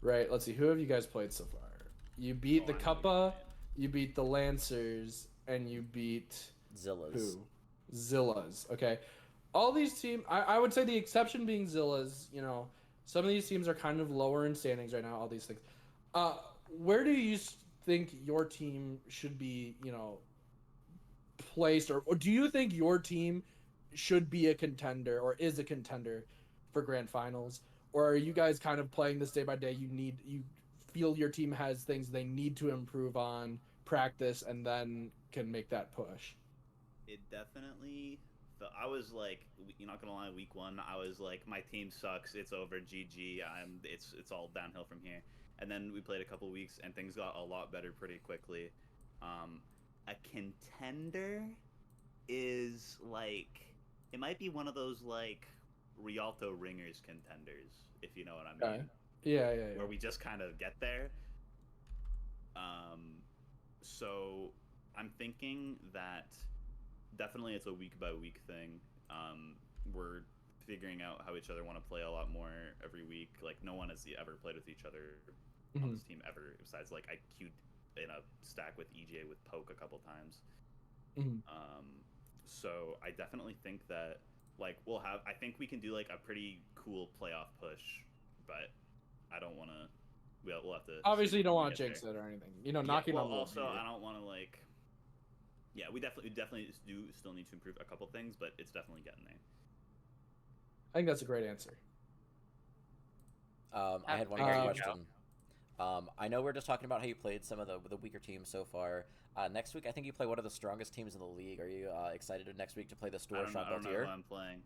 right? Let's see. Who have you guys played so far? You beat the I know what you're Kappa, saying. you beat the Lancers, and you beat Zillas. who? Zillas. Okay. All these teams, I would say the exception being Zillas, you know, some of these teams are kind of lower in standings right now, all these things. Where do you think your team should be, you know, placed, or do you think your team should be a contender or is a contender for grand finals? Or are you guys kind of playing this day by day? You feel your team has things they need to improve on, practice, and then can make that push? It definitely. I was like, you're not gonna lie. Week 1, I was like, my team sucks. It's over. GG. It's all downhill from here. And then we played a couple weeks, and things got a lot better pretty quickly. A contender is like, it might be one of those like Rialto Ringers contenders, if you know what I mean. Okay. Yeah. Where we just kind of get there. So I'm thinking that definitely it's a week by week thing. We're figuring out how each other want to play a lot more every week. Like no one has ever played with each other on this team ever, besides like I queued in a stack with EJ with Poke a couple times. So I definitely think that like I think we can do like a pretty cool playoff push, but I don't want to. We'll have to. Obviously, you don't want to jinx it or anything. You know, knocking on wood. Also, I don't want to like. Yeah, we definitely do still need to improve a couple things, but it's definitely getting there. I think that's a great answer. I had one more question. I know we're just talking about how you played some of the weaker teams so far. Next week, I think you play one of the strongest teams in the league. Are you excited next week to play the Store Shot I don't know Beltier? who I'm playing.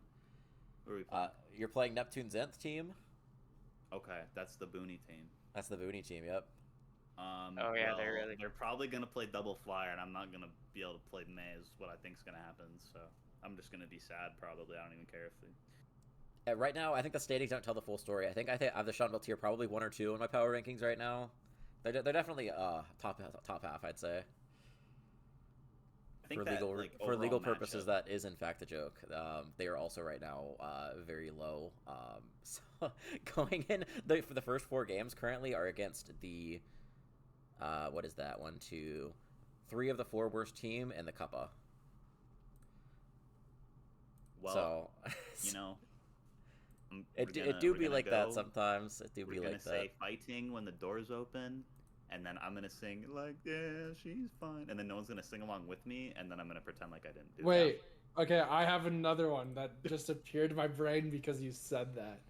Who are we playing? You're playing Neptune's Nth team. Okay, that's the Booney team. That's the Booney team. Yep. Oh yeah, well, they're probably gonna play double flyer, and I'm not gonna be able to play Maze. What I think's gonna happen, so I'm just gonna be sad. Probably, I don't even care if they. Right now, I think the standings don't tell the full story. I think I have the Sean Beltier probably 1 or 2 in my power rankings right now. They're definitely top half, I'd say. I think for legal purposes, that is in fact a joke. They are also right now very low. So going in for the first 4 games currently are against the what is that? 1, 2, 3 of the 4 worst team and the Kappa. Well, so you know, it do be like that sometimes. It do be like that. We're gonna say fighting when the doors open. And then I'm gonna sing like, yeah, she's fine. And then no one's gonna sing along with me. And then I'm gonna pretend like I didn't do that. Wait, okay, I have another one that just appeared in my brain because you said that.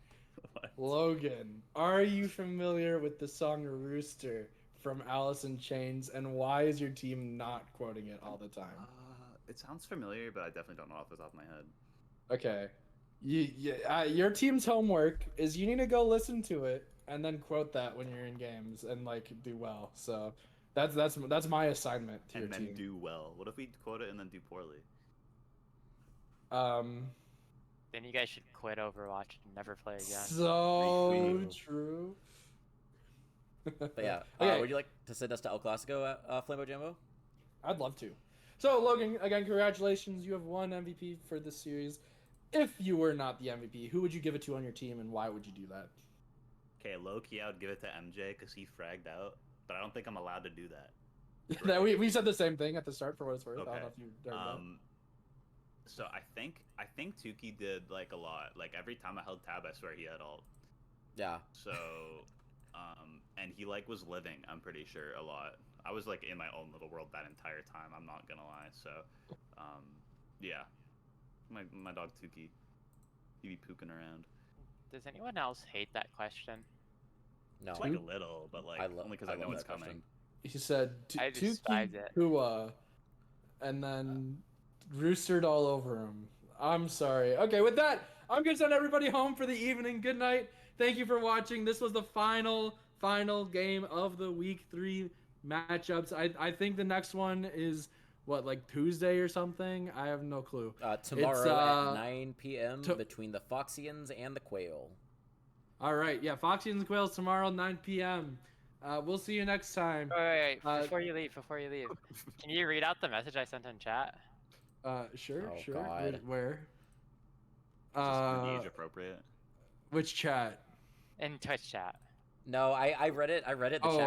What? Logan, are you familiar with the song Rooster from Alice in Chains? And why is your team not quoting it all the time? It sounds familiar, but I definitely don't know off the top of my head. Okay. Your team's homework is you need to go listen to it and then quote that when you're in games and like do well. So that's my assignment to your team. And then do well. What if we quote it and then do poorly? Then you guys should quit Overwatch and never play again. So true. But yeah, okay. Would you like to send us to El Clasico at FlamboJambo? I'd love to. So Logan, again, congratulations. You have won MVP for this series. If you were not the MVP, who would you give it to on your team, and why would you do that? Okay, low-key, I would give it to MJ because he fragged out, but I don't think I'm allowed to do that. That we said the same thing at the start for what it's worth. Okay. I don't know if you heard that. So I think Tukey did like a lot. Like every time I held tab, I swear he had ult. Yeah. So, and he like was living. I'm pretty sure a lot. I was like in my own little world that entire time. I'm not gonna lie. So, yeah, my dog Tukey, he be pooking around. Does anyone else hate that question? No. It's like a little, but like only because I know it's coming. Question. He said I despise it. Kua, and then roostered all over him. I'm sorry. Okay, with that, I'm gonna send everybody home for the evening. Good night. Thank you for watching. This was the final game of the week 3 matchups. I think the next one is what, like Tuesday or something? I have no clue. Tomorrow at 9 p.m. between the Foxians and the Quail. All right, yeah, Foxy and the Quails tomorrow, 9 p.m. We'll see you next time. Wait, before you leave, can you read out the message I sent in chat? Sure, Oh, sure. God. Where? Just age appropriate. Which chat? In Twitch chat. No, I read it. I read it. The Oh, chat